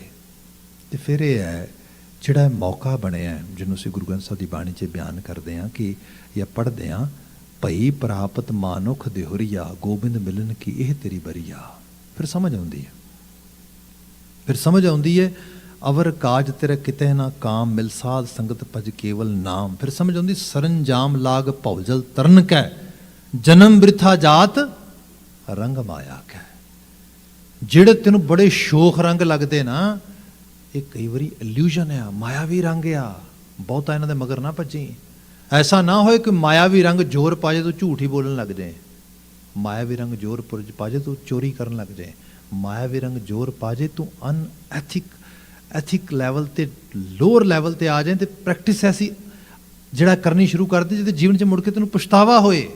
ਤੇ ਫਿਰ ਇਹ ਹੈ ਜਿਹੜਾ ਮੌਕਾ ਬਣਿਆ, ਜਿਹਨੂੰ ਅਸੀਂ ਗੁਰੂ ਗ੍ਰੰਥ ਸਾਹਿਬ ਦੀ ਬਾਣੀ 'ਚ ਬਿਆਨ ਕਰਦੇ ਹਾਂ ਕਿ ਜਾਂ ਪੜ੍ਹਦੇ ਹਾਂ, ਭਈ ਪ੍ਰਾਪਤ ਮਾਨੁਖ ਦੇਹੁਰੀਆ, ਗੋਬਿੰਦ ਮਿਲਨ ਕੀ ਇਹ ਤੇਰੀ ਬਰੀਆ। ਫਿਰ ਸਮਝ ਆਉਂਦੀ ਹੈ, ਫਿਰ ਸਮਝ ਆਉਂਦੀ ਹੈ ਅਵਰ ਕਾਜ ਤੇਰਾ ਕਿਤੇ ਨਾ ਕਾਮ, ਮਿਲ ਸਾਧ ਸੰਗਤ ਭਜ ਕੇਵਲ ਨਾਮ। ਫਿਰ ਸਮਝ ਆਉਂਦੀ ਸਰੰਜਾਮ ਲਾਗ ਭਉਜਲ ਤਰਨ ਕੈ, ਜਨਮ ਬ੍ਰਿਥਾ ਜਾਤ ਰੰਗ ਮਾਇਆ ਕੈ। ਜਿਹੜੇ ਤੈਨੂੰ ਬੜੇ ਸ਼ੋਖ ਰੰਗ ਲੱਗਦੇ ਨਾ, ਇਹ ਕਈ ਵਾਰੀ ਇਲੂਜ਼ਨ ਆ, ਮਾਇਆਵੀ ਰੰਗ ਆ। ਬਹੁਤਾ ਇਹਨਾਂ ਦੇ ਮਗਰ ਨਾ ਭੱਜੀ। ਐਸਾ ਨਾ ਹੋਏ ਕਿ ਮਾਇਆਵੀ ਰੰਗ ਜ਼ੋਰ ਪਾ ਜੇ ਤੂੰ ਝੂਠ ਹੀ ਬੋਲਣ ਲੱਗ ਜਾਏ, ਮਾਇਆਵੀ ਰੰਗ ਜ਼ੋਰ ਪਾ ਜੇ ਤੂੰ ਚੋਰੀ ਕਰਨ ਲੱਗ ਜਾਏ, ਮਾਇਆਵੀ ਰੰਗ ਜ਼ੋਰ ਪਾ ਜੇ ਤੂੰ ਐਥਿਕ ਲੈਵਲ ਤੇ ਲੋਅਰ ਲੈਵਲ ਤੇ ਆ ਜਾਏ ਤੇ ਪ੍ਰੈਕਟਿਸ ਐਸੀ ਜਿਹੜਾ ਕਰਨੀ ਸ਼ੁਰੂ ਕਰ ਦੇ ਜਿਹਦੇ ਜੀਵਨ 'ਚ ਮੁੜ ਕੇ ਤੈਨੂੰ ਪਛਤਾਵਾ ਹੋਏ।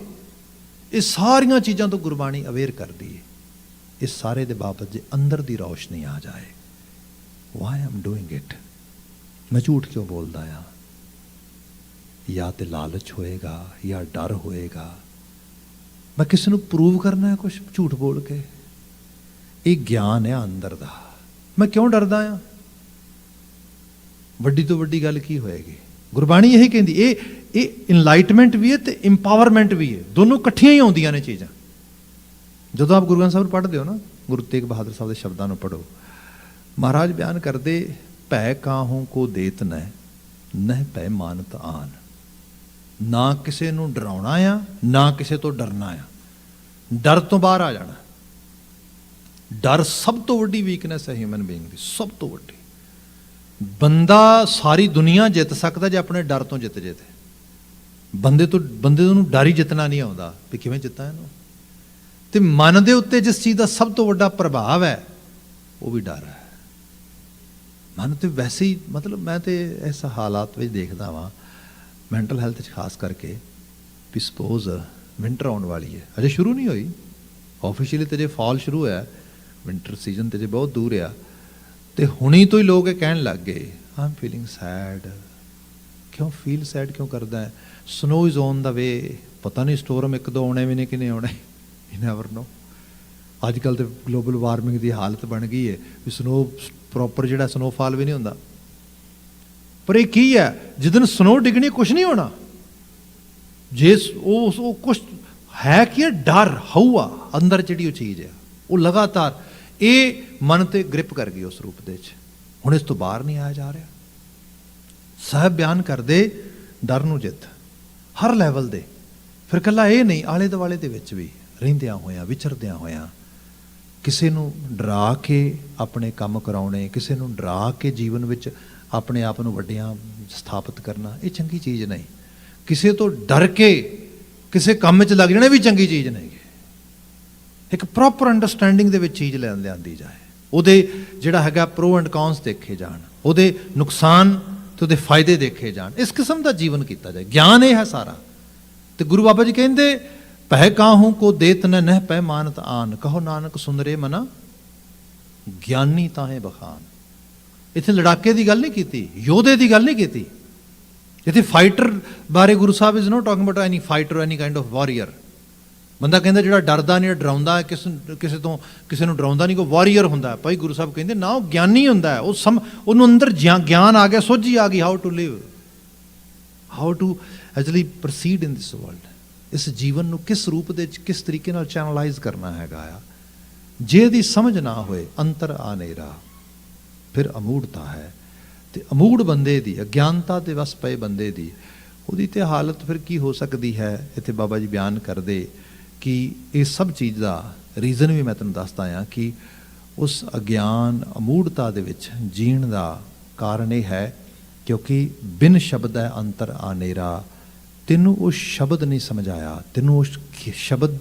ਇਹ ਸਾਰੀਆਂ ਚੀਜ਼ਾਂ ਤੋਂ ਗੁਰਬਾਣੀ ਅਵੇਅਰ ਕਰਦੀ ਹੈ। ਇਸ ਸਾਰੇ ਦੇ ਬਾਬਤ ਜੇ ਅੰਦਰ ਦੀ ਰੌਸ਼ਨੀ ਆ ਜਾਏ, ਵਾਈ ਐਮ ਡੂਇੰਗ ਇਟ, ਮੈਂ ਝੂਠ ਕਿਉਂ ਬੋਲਦਾ ਆ। ਜਾਂ ਤੇ ਲਾਲਚ ਹੋਏਗਾ ਜਾਂ ਡਰ ਹੋਏਗਾ, ਮੈਂ ਕਿਸੇ ਨੂੰ ਪ੍ਰੂਵ ਕਰਨਾ ਹੈ ਕੁਛ ਝੂਠ ਬੋਲ ਕੇ। ਇਹ ਗਿਆਨ ਹੈ ਅੰਦਰ ਦਾ। ਮੈਂ ਕਿਉਂ ਡਰਦਾ ਆ? ਵੱਡੀ ਤੋਂ ਵੱਡੀ ਗੱਲ ਕੀ ਹੋਏਗੀ? ਗੁਰਬਾਣੀ ਇਹੀ ਕਹਿੰਦੀ। ਇਹ ਇਨਲਾਈਟਮੈਂਟ ਵੀ ਹੈ ਤੇ ਇੰਪਾਵਰਮੈਂਟ ਵੀ ਹੈ, ਦੋਨੋਂ ਇਕੱਠੀਆਂ ਹੀ ਆਉਂਦੀਆਂ ਨੇ ਚੀਜ਼ਾਂ। ਜਦੋਂ ਆਪ ਗੁਰੂ ਗ੍ਰੰਥ ਸਾਹਿਬ ਪੜ੍ਹਦੇ ਹੋ ਨਾ, ਗੁਰੂ ਤੇਗ ਬਹਾਦਰ ਸਾਹਿਬ ਦੇ ਸ਼ਬਦਾਂ ਨੂੰ ਪੜ੍ਹੋ, ਮਹਾਰਾਜ ਬਿਆਨ ਕਰਦੇ, ਭੈ ਕਾਹੂ ਕੋ ਦੇਤ ਨਹਿ ਭੈ ਮਾਨਤ ਆਨ। ਨਾ ਕਿਸੇ ਨੂੰ ਡਰਾਉਣਾ ਆ, ਨਾ ਕਿਸੇ ਤੋਂ ਡਰਨਾ ਆ। ਡਰ ਤੋਂ ਬਾਹਰ ਆ ਜਾਣਾ। ਡਰ ਸਭ ਤੋਂ ਵੱਡੀ ਵੀਕਨੈਸ ਹੈ ਹਿਊਮਨ ਬੀਇੰਗ ਦੀ, ਸਭ ਤੋਂ ਵੱਡੀ। ਬੰਦਾ ਸਾਰੀ ਦੁਨੀਆ ਜਿੱਤ ਸਕਦਾ ਜੇ ਆਪਣੇ ਡਰ ਤੋਂ ਜਿੱਤ ਜੇ। ਬੰਦੇ ਨੂੰ ਡਰ ਹੀ ਜਿੱਤਣਾ ਨਹੀਂ ਆਉਂਦਾ ਵੀ ਕਿਵੇਂ ਜਿੱਤਾਂ ਇਹਨੂੰ। ਤੇ ਮਨ ਦੇ ਉੱਤੇ ਜਿਸ ਚੀਜ਼ ਦਾ ਸਭ ਤੋਂ ਵੱਡਾ ਪ੍ਰਭਾਵ ਹੈ ਉਹ ਵੀ ਡਰ ਹੈ। ਮਨ ਤੇ ਵੈਸੇ ਹੀ, ਮਤਲਬ ਮੈਂ ਤੇ ਇਸ ਹਾਲਾਤ ਵਿੱਚ ਦੇਖਦਾ ਵਾਂ ਮੈਂਟਲ ਹੈਲਥ 'ਚ ਖਾਸ ਕਰਕੇ, ਵੀ ਸਪੋਜ਼ ਵਿੰਟਰ ਆਉਣ ਵਾਲੀ ਹੈ, ਅਜੇ ਸ਼ੁਰੂ ਨਹੀਂ ਹੋਈ ਆਫੀਸ਼ੀਅਲੀ, ਤੇ ਜੇ ਫਾਲ ਸ਼ੁਰੂ ਹੋਇਆ, ਵਿੰਟਰ ਸੀਜ਼ਨ ਤੇ ਜੇ ਬਹੁਤ ਦੂਰ ਆ, ਤੇ ਹੁਣੀ ਤੋਂ ਹੀ ਲੋਕ ਇਹ ਕਹਿਣ ਲੱਗ ਗਏ ਆਈ ਐਮ ਫੀਲਿੰਗ ਸੈਡ। ਕਿਉਂ ਫੀਲ ਸੈਡ ਕਿਉਂ ਕਰਦਾ ਹੈ? ਸਨੋ ਇਜ਼ ਔਨ ਦਾ ਵੇ। ਪਤਾ ਨਹੀਂ ਸਟੋਰਮ ਇੱਕ ਦੋ ਆਉਣੇ ਵੀ ਨੇ ਕਿ ਨਹੀਂ ਆਉਣੇ, ਯੂ ਨੈਵਰ ਨੋ। ਅੱਜ ਕੱਲ੍ਹ ਤੇ ਗਲੋਬਲ ਵਾਰਮਿੰਗ ਦੀ ਹਾਲਤ ਬਣ ਗਈ ਹੈ ਵੀ ਸਨੋ ਪ੍ਰੋਪਰ ਜਿਹੜਾ ਸਨੋਫਾਲ ਵੀ ਨਹੀਂ ਹੁੰਦਾ। ਪਰ ਇਹ ਕੀ ਹੈ, ਜਿੱਦਣ ਸਨੋ ਡਿੱਗਣੀ ਕੁਛ ਨਹੀਂ ਹੋਣਾ। ਜੇ ਉਹ ਕੁਛ ਹੈ ਕੀ ਹੈ, ਡਰ ਹਊਆ ਅੰਦਰ ਜਿਹੜੀ ਉਹ ਚੀਜ਼ ਹੈ, ਉਹ ਲਗਾਤਾਰ ਇਹ ਮਨ ਤੇ ਗ੍ਰਿਪ ਕਰ ਗਈ ਉਸ ਰੂਪ ਦੇ ਵਿੱਚ। ਹੁਣ ਇਸ ਤੋਂ ਬਾਹਰ ਨਹੀਂ ਆਇਆ ਜਾ ਰਿਹਾ। ਸਾਹਿਬ ਬਿਆਨ ਕਰਦੇ ਡਰ ਨੂੰ ਜਿੱਤ ਹਰ ਲੈਵਲ ਦੇ। ਫਿਰ ਇਕੱਲਾ ਇਹ ਨਹੀਂ, ਆਲੇ ਦੁਆਲੇ ਦੇ ਵਿੱਚ ਵੀ ਰਹਿੰਦਿਆਂ ਹੋਇਆਂ, ਵਿਚਰਦਿਆਂ ਹੋਇਆਂ ਕਿਸੇ ਨੂੰ ਡਰਾ ਕੇ ਆਪਣੇ ਕੰਮ ਕਰਾਉਣੇ, ਕਿਸੇ ਨੂੰ ਡਰਾ ਕੇ ਜੀਵਨ ਵਿੱਚ ਆਪਣੇ ਆਪ ਨੂੰ ਵੱਡਿਆਂ ਸਥਾਪਿਤ ਕਰਨਾ, ਇਹ ਚੰਗੀ ਚੀਜ਼ ਨਹੀਂ। ਕਿਸੇ ਤੋਂ ਡਰ ਕੇ ਕਿਸੇ ਕੰਮ 'ਚ ਲੱਗ ਜਾਣਾ ਵੀ ਚੰਗੀ ਚੀਜ਼ ਨਹੀਂ। ਇੱਕ ਪ੍ਰੋਪਰ ਅੰਡਰਸਟੈਂਡਿੰਗ ਦੇ ਵਿੱਚ ਚੀਜ਼ ਲਿਆਂਦੀ ਜਾਏ, ਉਹਦੇ ਜਿਹੜਾ ਹੈਗਾ ਪ੍ਰੋ ਐਂਡ ਕੌਨਸ ਦੇਖੇ ਜਾਣ, ਉਹਦੇ ਨੁਕਸਾਨ ਤੇ ਉਹਦੇ ਫਾਇਦੇ ਦੇਖੇ ਜਾਣ, ਇਸ ਕਿਸਮ ਦਾ ਜੀਵਨ ਕੀਤਾ ਜਾਏ। ਗਿਆਨ ਇਹ ਹੈ ਸਾਰਾ। ਤੇ ਗੁਰੂ ਬਾਬਾ ਜੀ ਕਹਿੰਦੇ ਪਹਿ ਕਾਹੂ ਕੋ ਦੇਤ ਨ ਨਹਿ ਪੈ ਮਾਨਤ ਆਨ, ਕਹੋ ਨਾਨਕ ਸੁੰਦਰੇ ਮਨਾ ਗਿਆਨੀ ਤਾਹੇ ਬਖਾਨ। ਇੱਥੇ ਲੜਾਕੇ ਦੀ ਗੱਲ ਨਹੀਂ ਕੀਤੀ, ਯੋਧੇ ਦੀ ਗੱਲ ਨਹੀਂ ਕੀਤੀ। ਇੱਥੇ ਫਾਈਟਰ ਬਾਰੇ Guru Sahib is not talking about any fighter, any kind of warrior. ਬੰਦਾ ਕਹਿੰਦਾ ਜਿਹੜਾ ਡਰਦਾ ਨਹੀਂ, ਡਰਾਉਂਦਾ, ਕਿਸੇ ਨੂੰ ਡਰਾਉਂਦਾ ਨਹੀਂ, ਕੋਈ ਵਾਰੀਅਰ ਹੁੰਦਾ। ਭਾਈ ਗੁਰੂ ਸਾਹਿਬ ਕਹਿੰਦੇ ਨਾ, ਉਹ ਗਿਆਨੀ ਹੁੰਦਾ। ਉਹਨੂੰ ਅੰਦਰ ਗਿਆਨ ਆ ਗਿਆ, ਸੋਝੀ ਆ ਗਈ, how to live, how to actually proceed in this world. ਇਸ ਜੀਵਨ ਨੂੰ ਕਿਸ ਰੂਪ ਦੇ ਵਿੱਚ, ਕਿਸ ਤਰੀਕੇ ਨਾਲ ਚੈਨਲਾਈਜ਼ ਕਰਨਾ ਹੈਗਾ ਆ। ਜੇ ਇਹਦੀ ਸਮਝ ਨਾ ਹੋਏ, ਅੰਤਰ ਆਨੇਰਾ, ਫਿਰ ਅਮੂੜਤਾ ਹੈ। ਤੇ ਅਮੂੜ ਬੰਦੇ ਦੀ, ਅਗਿਆਨਤਾ ਦੇ ਵਸ ਪਏ ਬੰਦੇ ਦੀ, ਉਹਦੀ ਤੇ ਹਾਲਤ ਫਿਰ ਕੀ ਹੋ ਸਕਦੀ ਹੈ। ਇੱਥੇ ਬਾਬਾ ਜੀ ਬਿਆਨ ਕਰਦੇ ਕਿ ਇਹ ਸਭ ਚੀਜ਼ ਦਾ ਰੀਜ਼ਨ ਵੀ ਮੈਂ ਤੁਹਾਨੂੰ ਦੱਸਦਾ ਹਾਂ ਕਿ ਉਸ ਅਗਿਆਨ ਅਮੂੜਤਾ ਦੇ ਵਿੱਚ ਜੀਣ ਦਾ ਕਾਰਨ ਇਹ ਹੈ ਕਿਉਂਕਿ ਬਿਨ ਸ਼ਬਦ ਹੈ ਅੰਤਰ ਆਨੇਰਾ। ਤੈਨੂੰ ਉਹ ਸ਼ਬਦ ਨਹੀਂ ਸਮਝ ਆਇਆ, ਤੈਨੂੰ ਉਸ ਸ਼ਬਦ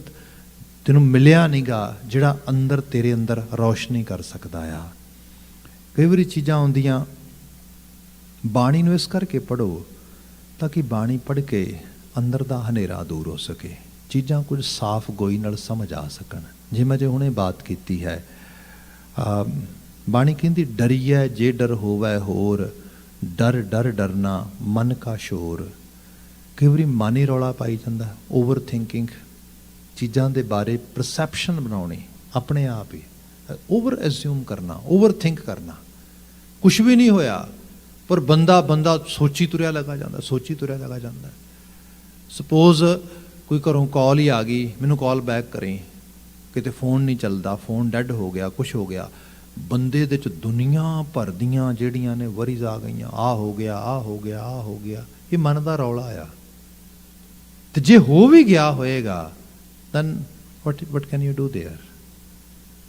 ਤੈਨੂੰ ਮਿਲਿਆ ਨਹੀਂਗਾ ਜਿਹੜਾ ਅੰਦਰ ਤੇਰੇ ਅੰਦਰ ਰੌਸ਼ਨੀ ਕਰ ਸਕਦਾ ਆ। ਕਈ ਵਾਰੀ ਚੀਜ਼ਾਂ ਆਉਂਦੀਆਂ, ਬਾਣੀ ਨੂੰ ਇਸ ਕਰਕੇ ਪੜ੍ਹੋ ਤਾਂ ਕਿ ਬਾਣੀ ਪੜ੍ਹ ਕੇ ਅੰਦਰ ਦਾ ਹਨੇਰਾ ਦੂਰ ਹੋ ਸਕੇ, ਚੀਜ਼ਾਂ ਕੁਝ ਸਾਫ਼ ਗੋਈ ਨਾਲ ਸਮਝ ਆ ਸਕਣ। ਜਿਵੇਂ ਜੇ ਹੁਣੇ ਬਾਤ ਕੀਤੀ ਹੈ, ਬਾਣੀ ਕਹਿੰਦੀ ਡਰੀਐ ਜੇ ਡਰ ਹੋਵੈ ਹੋਰ, ਡਰ ਡਰ ਡਰਨਾ ਮਨ ਕਾ ਸ਼ੋਰ। ਕਈ ਵਾਰੀ ਮਨ ਹੀ ਰੌਲਾ ਪਾਈ ਜਾਂਦਾ, ਓਵਰ ਥਿੰਕਿੰਗ, ਚੀਜ਼ਾਂ ਦੇ ਬਾਰੇ ਪਰਸੈਪਸ਼ਨ ਬਣਾਉਣੀ ਆਪਣੇ ਆਪ ਹੀ, ਓਵਰ ਐਜ਼ਿਊਮ ਕਰਨਾ, ਓਵਰ ਥਿੰਕ ਕਰਨਾ। ਕੁਛ ਵੀ ਨਹੀਂ ਹੋਇਆ ਪਰ ਬੰਦਾ ਸੋਚੀ ਤੁਰਿਆ ਲੱਗਾ ਜਾਂਦਾ, ਸੋਚੀ ਤੁਰਿਆ ਲੱਗਾ ਜਾਂਦਾ। ਸਪੋਜ਼ ਕੋਈ ਘਰੋਂ ਕਾਲ ਹੀ ਆ ਗਈ, ਮੈਨੂੰ ਕਾਲ ਬੈਕ ਕਰੀ, ਕਿਤੇ ਫੋਨ ਨਹੀਂ ਚੱਲਦਾ, ਫੋਨ ਡੈਡ ਹੋ ਗਿਆ, ਕੁਛ ਹੋ ਗਿਆ, ਬੰਦੇ ਦੇ 'ਚ ਦੁਨੀਆ ਭਰ ਦੀਆਂ ਜਿਹੜੀਆਂ ਨੇ ਵਰੀਜ਼ ਆ ਗਈਆਂ, ਆਹ ਹੋ ਗਿਆ, ਆਹ ਹੋ ਗਿਆ, ਆਹ ਹੋ ਗਿਆ। ਇਹ ਮਨ ਦਾ ਰੌਲਾ ਆ। ਤੇ ਜੇ ਹੋ ਵੀ ਗਿਆ ਹੋਏਗਾ then what can you do there?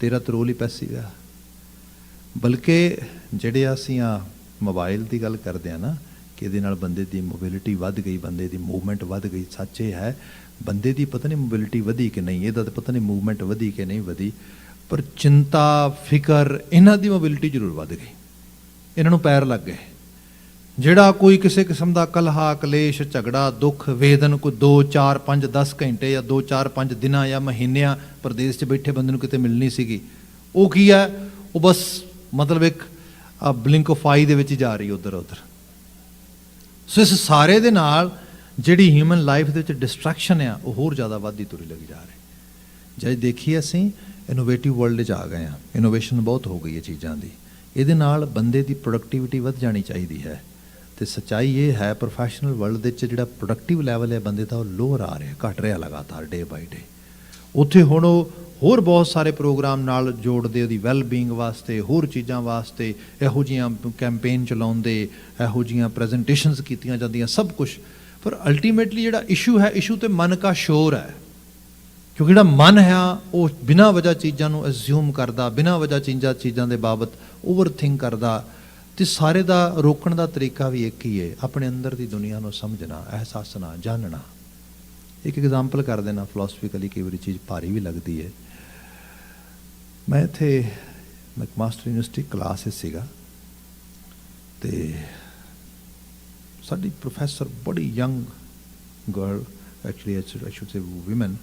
ਤੇਰਾ ਤਾਂ ਰੋਲ ਹੀ ਪੈਸਿਵ ਆ। ਬਲਕਿ ਜਿਹੜੇ ਅਸੀਂ ਆ ਮੋਬਾਈਲ ਦੀ ਗੱਲ ਕਰਦੇ ਆ ਨਾ ਕਿ ਇਹਦੇ ਨਾਲ ਬੰਦੇ ਦੀ ਮੋਬਿਲਿਟੀ ਵੱਧ ਗਈ, ਬੰਦੇ ਦੀ ਮੂਵਮੈਂਟ ਵੱਧ ਗਈ। ਸੱਚ ਇਹ ਹੈ, ਬੰਦੇ ਦੀ ਪਤਾ ਨਹੀਂ ਮੋਬਿਲਿਟੀ ਵਧੀ ਕਿ ਨਹੀਂ, ਇਹਦਾ ਤਾਂ ਪਤਾ ਨਹੀਂ ਮੂਵਮੈਂਟ ਵਧੀ ਕਿ ਨਹੀਂ ਵਧੀ, ਪਰ ਚਿੰਤਾ, ਫਿਕਰ, ਇਹਨਾਂ ਦੀ ਮੋਬਿਲਿਟੀ ਜ਼ਰੂਰ ਵੱਧ ਗਈ, ਇਹਨਾਂ ਨੂੰ ਪੈਰ ਲੱਗ ਗਏ। ਜਿਹੜਾ ਕੋਈ ਕਿਸੇ ਕਿਸਮ ਦਾ ਕਲਹਾ, ਕਲੇਸ਼, ਝਗੜਾ, ਦੁੱਖ, ਵੇਦਨ ਕੋਈ 2, 4, 5, 10 ਘੰਟੇ ਜਾਂ 2, 4, 5 ਦਿਨਾਂ ਜਾਂ ਮਹੀਨਿਆਂ ਪ੍ਰਦੇਸ਼ 'ਚ ਬੈਠੇ ਬੰਦੇ ਨੂੰ ਕਿਤੇ ਮਿਲਣੀ ਸੀਗੀ, ਉਹ ਕੀ ਹੈ, ਉਹ ਬਸ ਮਤਲਬ ਇੱਕ ਬਲਿੰਕ ਆਫ ਆਈ ਦੇ ਵਿੱਚ ਹੀ ਜਾ ਰਹੀ ਉੱਧਰ ਉੱਧਰ। ਸੋ ਇਸ ਸਾਰੇ ਦੇ ਨਾਲ ਜਿਹੜੀ ਹਿਊਮਨ ਲਾਈਫ ਦੇ ਵਿੱਚ ਡਿਸਟਰੈਕਸ਼ਨ ਆ ਉਹ ਹੋਰ ਜ਼ਿਆਦਾ ਵੱਧਦੀ ਤੁਰੀ ਲੱਗੀ ਜਾ ਰਹੀ। ਜੇ ਦੇਖੀਏ ਅਸੀਂ ਇਨੋਵੇਟਿਵ ਵਰਲਡ 'ਚ ਆ ਗਏ ਹਾਂ, ਇਨੋਵੇਸ਼ਨ ਬਹੁਤ ਹੋ ਗਈ ਹੈ ਚੀਜ਼ਾਂ ਦੀ, ਇਹਦੇ ਨਾਲ ਬੰਦੇ ਦੀ ਪ੍ਰੋਡਕਟੀਵਿਟੀ ਵੱਧ ਜਾਣੀ ਚਾਹੀਦੀ ਹੈ। ਤੇ ਸੱਚਾਈ ਇਹ ਹੈ ਪ੍ਰੋਫੈਸ਼ਨਲ ਵਰਲਡ ਦੇ ਵਿੱਚ ਜਿਹੜਾ ਪ੍ਰੋਡਕਟਿਵ ਲੈਵਲ ਹੈ ਬੰਦੇ ਦਾ ਉਹ ਲੋਅਰ ਆ ਰਿਹਾ, ਘਟ ਰਿਹਾ ਲਗਾਤਾਰ ਡੇ ਬਾਈ ਡੇ। ਉੱਥੇ ਹੁਣ ਉਹ ਹੋਰ ਬਹੁਤ ਸਾਰੇ ਪ੍ਰੋਗਰਾਮ ਨਾਲ ਜੋੜਦੇ, ਉਹਦੀ ਵੈਲਬੀਂਗ ਵਾਸਤੇ, ਹੋਰ ਚੀਜ਼ਾਂ ਵਾਸਤੇ ਇਹੋ ਜਿਹੀਆਂ ਕੈਂਪੇਨ ਚਲਾਉਂਦੇ, ਇਹੋ ਜਿਹੀਆਂ ਪ੍ਰੈਜੈਂਟੇਸ਼ਨਸ ਕੀਤੀਆਂ ਜਾਂਦੀਆਂ, ਸਭ ਕੁਛ। ਪਰ ਅਲਟੀਮੇਟਲੀ ਜਿਹੜਾ ਇਸ਼ੂ ਹੈ, ਇਸ਼ੂ ਤੇ ਮਨ ਕਾ ਸ਼ੋਰ ਹੈ। ਕਿਉਂਕਿ ਜਿਹੜਾ ਮਨ ਹੈ ਉਹ ਬਿਨਾਂ ਵਜ੍ਹਾ ਚੀਜ਼ਾਂ ਨੂੰ ਐਜ਼ਿਊਮ ਕਰਦਾ, ਬਿਨਾਂ ਵਜ੍ਹਾ ਚੀਜ਼ਾਂ ਦੇ ਬਾਬਤ ਓਵਰ ਥਿੰਕ ਕਰਦਾ। ਤੇ ਸਾਰੇ ਦਾ ਰੋਕਣ ਦਾ ਤਰੀਕਾ ਵੀ ਇੱਕ ਹੀ ਹੈ, ਆਪਣੇ ਅੰਦਰ ਦੀ ਦੁਨੀਆ ਨੂੰ ਸਮਝਣਾ, ਅਹਿਸਾਸਣਾ, ਜਾਣਨਾ। ਇੱਕ ਐਗਜ਼ਾਮਪਲ ਕਰ ਦੇਣਾ ਫਿਲੋਸਫਿਕਲੀ, ਕਈ ਵਾਰੀ ਚੀਜ਼ ਭਾਰੀ ਵੀ ਲੱਗਦੀ ਹੈ। ਮੈਂ ਇੱਥੇ ਮੈਕਮਾਸਟਰ ਯੂਨੀਵਰਸਿਟੀ ਕਲਾਸ ਸੀਗਾ ਤੇ ਸਾਡੀ ਪ੍ਰੋਫੈਸਰ ਬੜੀ young girl, actually I should say woman,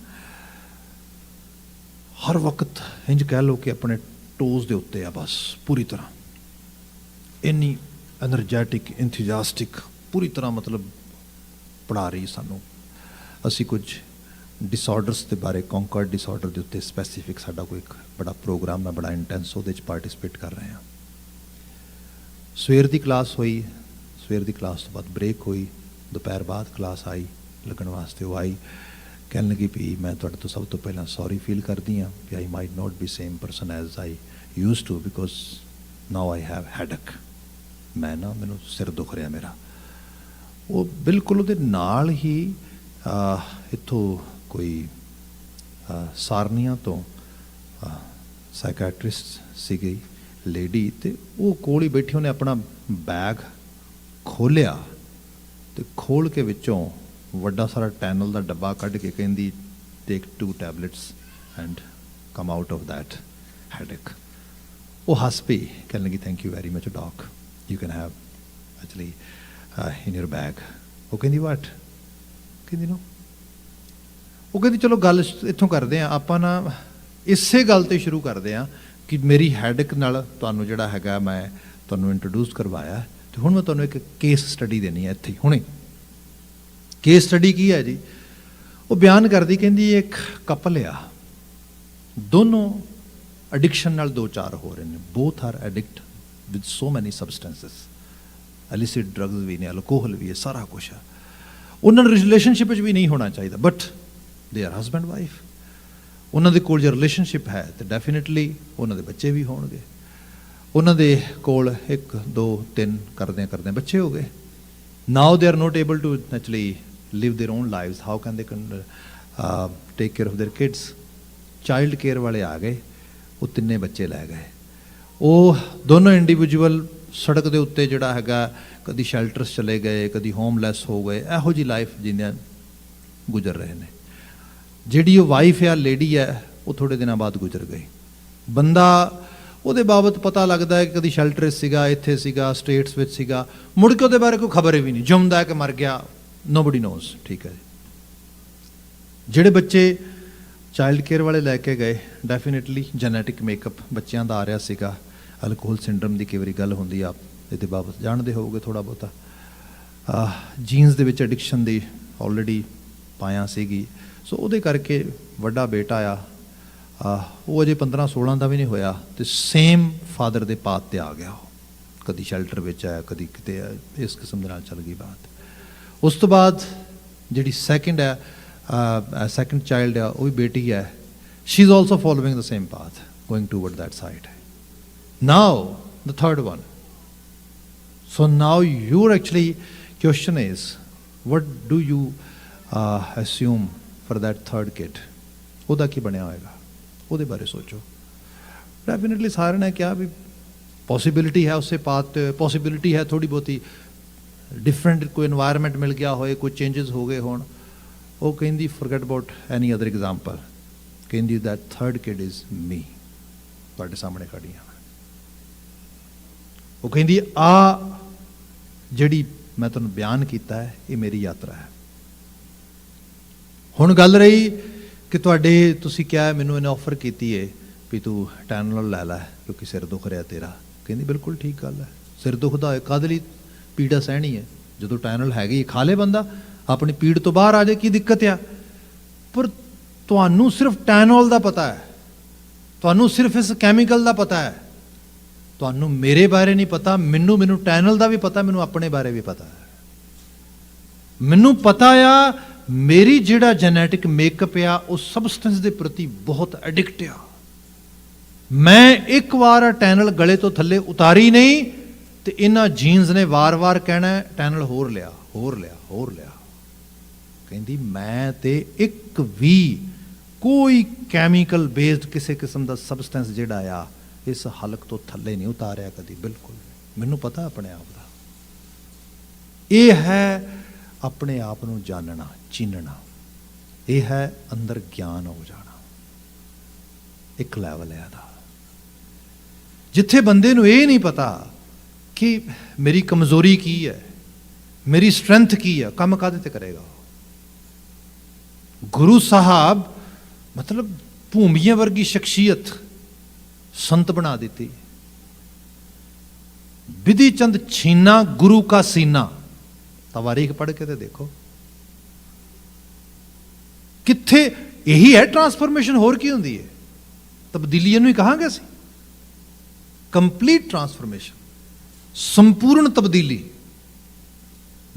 ਹਰ ਵਕਤ ਇੰਝ ਕਹਿ ਲਓ ਕਿ ਆਪਣੇ ਟੋਜ਼ ਦੇ ਉੱਤੇ ਆ ਬਸ ਪੂਰੀ ਤਰ੍ਹਾਂ, ਇੰਨੀ ਐਨਰਜੈਟਿਕ, ਇੰਥੂਜਿਆਸਟਿਕ, ਪੂਰੀ ਤਰ੍ਹਾਂ ਮਤਲਬ ਪੜ੍ਹਾ ਰਹੀ ਸਾਨੂੰ। ਅਸੀਂ ਕੁਝ ਡਿਸਆਰਡਰਸ ਦੇ ਬਾਰੇ, ਕੌਂਕਰਡ ਡਿਸਆਰਡਰ ਦੇ ਉੱਤੇ ਸਪੈਸੀਫਿਕ ਸਾਡਾ ਕੋਈ ਇੱਕ ਬੜਾ ਪ੍ਰੋਗਰਾਮ ਹੈ, ਬੜਾ ਇੰਟੈਂਸ, ਉਹਦੇ 'ਚ ਪਾਰਟੀਸਪੇਟ ਕਰ ਰਹੇ ਹਾਂ। ਸਵੇਰ ਦੀ ਕਲਾਸ ਹੋਈ, ਸਵੇਰ ਦੀ ਕਲਾਸ ਤੋਂ ਬਾਅਦ ਬ੍ਰੇਕ ਹੋਈ, ਦੁਪਹਿਰ ਬਾਅਦ ਕਲਾਸ ਆਈ ਲੱਗਣ ਵਾਸਤੇ। ਉਹ ਆਈ, ਕਹਿਣ ਲੱਗੀ ਵੀ ਮੈਂ ਤੁਹਾਡੇ ਤੋਂ ਸਭ ਤੋਂ ਪਹਿਲਾਂ ਸੌਰੀ ਫੀਲ ਕਰਦੀ ਹਾਂ ਕਿ I might not be same person as I use to because now I have headache. ਮੈਂ ਨਾ, ਮੈਨੂੰ ਸਿਰ ਦੁਖ ਰਿਹਾ ਮੇਰਾ। ਉਹ ਬਿਲਕੁਲ ਉਹਦੇ ਨਾਲ ਹੀ ਇੱਥੋਂ ਕੋਈ ਸਾਰਨੀਆਂ ਤੋਂ ਸਾਈਕੈਟ੍ਰਿਸਟ ਸੀਗੀ ਲੇਡੀ, ਤੇ ਉਹ ਕੋਲ ਹੀ ਬੈਠੀ, ਉਹਨੇ ਆਪਣਾ ਬੈਗ ਖੋਲ੍ਹਿਆ ਤੇ ਖੋਲ੍ਹ ਕੇ ਵਿੱਚੋਂ ਵੱਡਾ ਸਾਰਾ ਟੈਨਲ ਦਾ ਡੱਬਾ ਕੱਢ ਕੇ ਕਹਿੰਦੀ take 2 tablets and come out of that headache. ਉਹ ਹੱਸ ਪਈ, ਕਹਿਣ ਲੱਗੀ thank you very much doc, you can have actually in your bag. ਉਹ ਕਹਿੰਦੀ ਵਾਟ, ਕਹਿੰਦੀ ਨੋ। ਉਹ ਕਹਿੰਦੀ ਚਲੋ ਗੱਲ ਇੱਥੋਂ ਕਰਦੇ ਹਾਂ ਆਪਾਂ ਨਾ, ਇਸੇ ਗੱਲ ਤੇ ਸ਼ੁਰੂ ਕਰਦੇ ਹਾਂ ਕਿ ਮੇਰੀ ਹੈਡੇਕ ਨਾਲ ਤੁਹਾਨੂੰ ਜਿਹੜਾ ਹੈਗਾ ਮੈਂ ਤੁਹਾਨੂੰ ਇੰਟਰੋਡਿਊਸ ਕਰਵਾਇਆ, ਤੇ ਹੁਣ ਮੈਂ ਤੁਹਾਨੂੰ ਇੱਕ ਕੇਸ ਸਟੱਡੀ ਦੇਣੀ ਹੈ ਇੱਥੇ ਹੁਣੇ। ਕੇਸ ਸਟੱਡੀ ਕੀ ਹੈ ਜੀ? ਉਹ ਬਿਆਨ ਕਰਦੀ, ਕਹਿੰਦੀ ਇੱਕ ਕਪਲ ਆ, ਦੋਨੋਂ ਐਡਿਕਸ਼ਨ ਨਾਲ 2-4 ਹੋ ਰਹੇ ਨੇ, ਬੋਥ ਆਰ ਐਡਿਕਟ ਵਿਦ ਸੋ ਮੈਨੀ ਸਬਸਟੈਂਸਸ, ਐਲਿਸਿਟ ਡਰੱਗਸ ਵੀ ਨੇ, ਅਲਕੋਹਲ ਵੀ ਹੈ, ਸਾਰਾ ਕੁਛ ਆ। ਉਹਨਾਂ ਨੂੰ ਰਿਲੇਸ਼ਨਸ਼ਿਪ ਵਿੱਚ ਵੀ ਨਹੀਂ ਹੋਣਾ ਚਾਹੀਦਾ, but they are husband wife. ਉਹਨਾਂ ਦੇ ਕੋਲ ਜੇ ਰਿਲੇਸ਼ਨਸ਼ਿਪ ਹੈ ਤਾਂ ਡੈਫੀਨੇਟਲੀ ਉਹਨਾਂ ਦੇ ਬੱਚੇ ਵੀ ਹੋਣਗੇ। ਉਹਨਾਂ ਦੇ ਕੋਲ 1 2 3 ਕਰਦਿਆਂ ਬੱਚੇ ਹੋ ਗਏ। Now they are not able to actually live their own lives, how can they can take care of their kids. Child care ਵਾਲੇ ਆ ਗਏ, ਉਹ 3 ਬੱਚੇ ਲੈ ਗਏ। ਉਹ ਦੋਨੋਂ ਇੰਡੀਵਿਜੂਅਲ ਸੜਕ ਦੇ ਉੱਤੇ ਜਿਹੜਾ ਹੈਗਾ, ਕਦੀ ਸ਼ੈਲਟਰਸ ਚਲੇ ਗਏ, ਕਦੀ ਹੋਮਲੈਸ ਹੋ ਗਏ, ਇਹੋ ਜਿਹੀ ਲਾਈਫ ਜਿੰਦਿਆਂ ਗੁਜ਼ਰ ਰਹੇ ਨੇ। ਜਿਹੜੀ ਉਹ ਵਾਈਫ ਆ, ਲੇਡੀ ਹੈ, ਉਹ ਥੋੜ੍ਹੇ ਦਿਨਾਂ ਬਾਅਦ ਗੁਜ਼ਰ ਗਈ। ਬੰਦਾ ਉਹਦੇ ਬਾਬਤ ਪਤਾ ਲੱਗਦਾ ਹੈ ਕਿ ਕਦੀ ਸ਼ੈਲਟਰ ਸੀਗਾ, ਇੱਥੇ ਸੀਗਾ, ਸਟੇਟਸ ਵਿੱਚ ਸੀਗਾ, ਮੁੜ ਕੇ ਉਹਦੇ ਬਾਰੇ ਕੋਈ ਖਬਰ ਵੀ ਨਹੀਂ, ਜਿਉਂਦਾ ਕਿ ਮਰ ਗਿਆ, ਨੋਬਡੀ ਨੋਜ਼। ਠੀਕ ਹੈ ਜੀ। ਜਿਹੜੇ ਬੱਚੇ ਚਾਈਲਡ ਕੇਅਰ ਵਾਲੇ ਲੈ ਕੇ ਗਏ, ਡੈਫੀਨੇਟਲੀ ਜੈਨੇਟਿਕ ਮੇਕਅਪ ਬੱਚਿਆਂ ਦਾ ਆ ਰਿਹਾ ਸੀਗਾ। ਅਲਕੋਹਲ ਸਿੰਡਰਮ ਦੀ ਕਈ ਵਾਰੀ ਗੱਲ ਹੁੰਦੀ ਆ, ਇਹਦੇ ਬਾਬਤ ਜਾਣਦੇ ਹੋਵੋਗੇ ਥੋੜ੍ਹਾ ਬਹੁਤਾ। ਜੀਨਸ ਦੇ ਵਿੱਚ ਐਡਿਕਸ਼ਨ ਦੀ ਆਲਰੇਡੀ ਪਾਇਆ ਸੀਗੀ, ਸੋ ਉਹਦੇ ਕਰਕੇ ਵੱਡਾ ਬੇਟਾ ਆ, ਉਹ ਅਜੇ 15-16 ਦਾ ਵੀ ਨਹੀਂ ਹੋਇਆ, ਤੇ ਸੇਮ ਫਾਦਰ ਦੇ ਪਾਤ ਤੇ ਆ ਗਿਆ। ਉਹ ਕਦੀ ਸ਼ੈਲਟਰ ਵਿੱਚ ਆਇਆ, ਕਦੀ ਕਿਤੇ ਆ, ਇਸ ਕਿਸਮ ਦੇ ਨਾਲ ਚੱਲ ਗਈ ਬਾਤ। ਉਸ ਤੋਂ ਬਾਅਦ ਜਿਹੜੀ ਸੈਕਿੰਡ ਚਾਈਲਡ ਆ, ਉਹ ਵੀ ਬੇਟੀ ਹੈ, she is also following the same path, going toward that side. Now the third one. So now your actually question is, what do you assume for that third kid? ਉਹਦਾ ਕੀ ਬਣਿਆ ਹੋਏਗਾ, ਉਹਦੇ ਬਾਰੇ ਸੋਚੋ। ਡੈਫੀਨੇਟਲੀ ਸਾਰਿਆਂ ਨੇ ਕਿਹਾ ਵੀ ਪੋਸੀਬਿਲਿਟੀ ਹੈ ਉਸੇ ਪਾਤ, ਪੋਸੀਬਿਲਿਟੀ ਹੈ ਥੋੜ੍ਹੀ ਬਹੁਤੀ ਡਿਫਰੈਂਟ ਕੋਈ ਇਨਵਾਇਰਮੈਂਟ ਮਿਲ ਗਿਆ ਹੋਏ, ਕੋਈ ਚੇਂਜਸ ਹੋ ਗਏ ਹੋਣ। ਉਹ ਕਹਿੰਦੀ forget about any other example, ਕਹਿੰਦੀ ਦੈਟ ਥਰਡ ਕਿਡ ਇਜ਼ ਮੀ, ਤੁਹਾਡੇ ਸਾਹਮਣੇ ਖੜੀ ਹਾਂ। ਉਹ ਕਹਿੰਦੀ ਆ ਜਿਹੜੀ ਮੈਂ ਤੁਹਾਨੂੰ ਬਿਆਨ ਕੀਤਾ ਹੈ, ਇਹ ਮੇਰੀ ਯਾਤਰਾ ਹੈ। ਹੁਣ ਗੱਲ ਰਹੀ ਕਿ ਤੁਹਾਡੇ, ਤੁਸੀਂ ਕਿਹਾ ਮੈਨੂੰ ਇਹਨੇ ਆਫਰ ਕੀਤੀ ਹੈ ਵੀ ਤੂੰ ਟੈਨਲ ਲੈ ਲੈ ਕਿਉਂਕਿ ਸਿਰ ਦੁਖ ਰਿਹਾ ਤੇਰਾ। ਕਹਿੰਦੀ ਬਿਲਕੁਲ ਠੀਕ ਗੱਲ ਹੈ, ਸਿਰ ਦੁਖਦਾ ਹੋਏ ਕਾਹਦੇ ਲਈ ਪੀੜਾ ਸਹਿਣੀ ਹੈ, ਜਦੋਂ ਟੈਨਲ ਹੈਗੀ ਖਾ ਲੇ ਬੰਦਾ, ਆਪਣੀ ਪੀੜ ਤੋਂ ਬਾਹਰ ਆ ਜਾਏ, ਕੀ ਦਿੱਕਤ ਆ। ਪਰ ਤੁਹਾਨੂੰ ਸਿਰਫ ਟੈਨੋਲ ਦਾ ਪਤਾ ਹੈ, ਤੁਹਾਨੂੰ ਸਿਰਫ ਇਸ ਕੈਮੀਕਲ ਦਾ ਪਤਾ ਹੈ, ਤੁਹਾਨੂੰ ਮੇਰੇ ਬਾਰੇ ਨਹੀਂ ਪਤਾ। ਮੈਨੂੰ ਟੈਨਲ ਦਾ ਵੀ ਪਤਾ, ਮੈਨੂੰ ਆਪਣੇ ਬਾਰੇ ਵੀ ਪਤਾ ਹੈ। ਮੈਨੂੰ ਪਤਾ ਆ ਮੇਰੀ ਜਿਹੜਾ ਜੈਨੇਟਿਕ ਮੇਕਅਪ ਆ, ਉਹ ਸਬਸਟੈਂਸ ਦੇ ਪ੍ਰਤੀ ਬਹੁਤ ਐਡਿਕਟ ਆ। ਮੈਂ ਇੱਕ ਵਾਰ ਟੈਨਲ ਗਲੇ ਤੋਂ ਥੱਲੇ ਉਤਾਰੀ ਨਹੀਂ, ਤੇ ਇਹਨਾਂ ਜੀਨਸ ਨੇ ਵਾਰ-ਵਾਰ ਕਹਿਣਾ ਟੈਨਲ ਹੋਰ ਲਿਆ, ਹੋਰ ਲਿਆ, ਹੋਰ ਲਿਆ। ਕਹਿੰਦੀ ਮੈਂ ਤੇ ਇੱਕ ਵੀ ਕੋਈ ਕੈਮੀਕਲ ਬੇਸਡ ਕਿਸੇ ਕਿਸਮ ਦਾ ਸਬਸਟੈਂਸ ਜਿਹੜਾ ਆ ਇਸ ਹਲਕ ਤੋਂ ਥੱਲੇ ਨਹੀਂ ਉਤਾਰਿਆ ਕਦੀ, ਬਿਲਕੁਲ। ਮੈਨੂੰ ਪਤਾ ਆਪਣੇ ਆਪ ਦਾ। ਇਹ ਹੈ ਆਪਣੇ ਆਪ ਨੂੰ ਜਾਣਨਾ, ਚੀਨਣਾ। ਇਹ ਹੈ ਅੰਦਰ ਗਿਆਨ ਹੋ ਜਾਣਾ। ਇੱਕ ਲੈਵਲ ਹੈ ਇਹਦਾ, ਜਿੱਥੇ ਬੰਦੇ ਨੂੰ ਇਹ ਨਹੀਂ ਪਤਾ ਕਿ ਮੇਰੀ ਕਮਜ਼ੋਰੀ ਕੀ ਹੈ, ਮੇਰੀ ਸਟਰੈਂਥ ਕੀ ਹੈ, ਕੰਮ ਕਾਹਦੇ ਤੇ ਕਰੇਗਾ। ਗੁਰੂ ਸਾਹਿਬ ਮਤਲਬ ਭੂਮੀਆਂ ਵਰਗੀ ਸ਼ਖਸੀਅਤ संत बना देती। विधि चंद छीना गुरु का सीना, तवारीख पढ़ के तो देखो किथे यही है ट्रांसफॉर्मेशन। होर की होंदी है? तब्दीली ही कहांगे असीं, कंप्लीट ट्रांसफॉर्मेशन, संपूर्ण तब्दीली।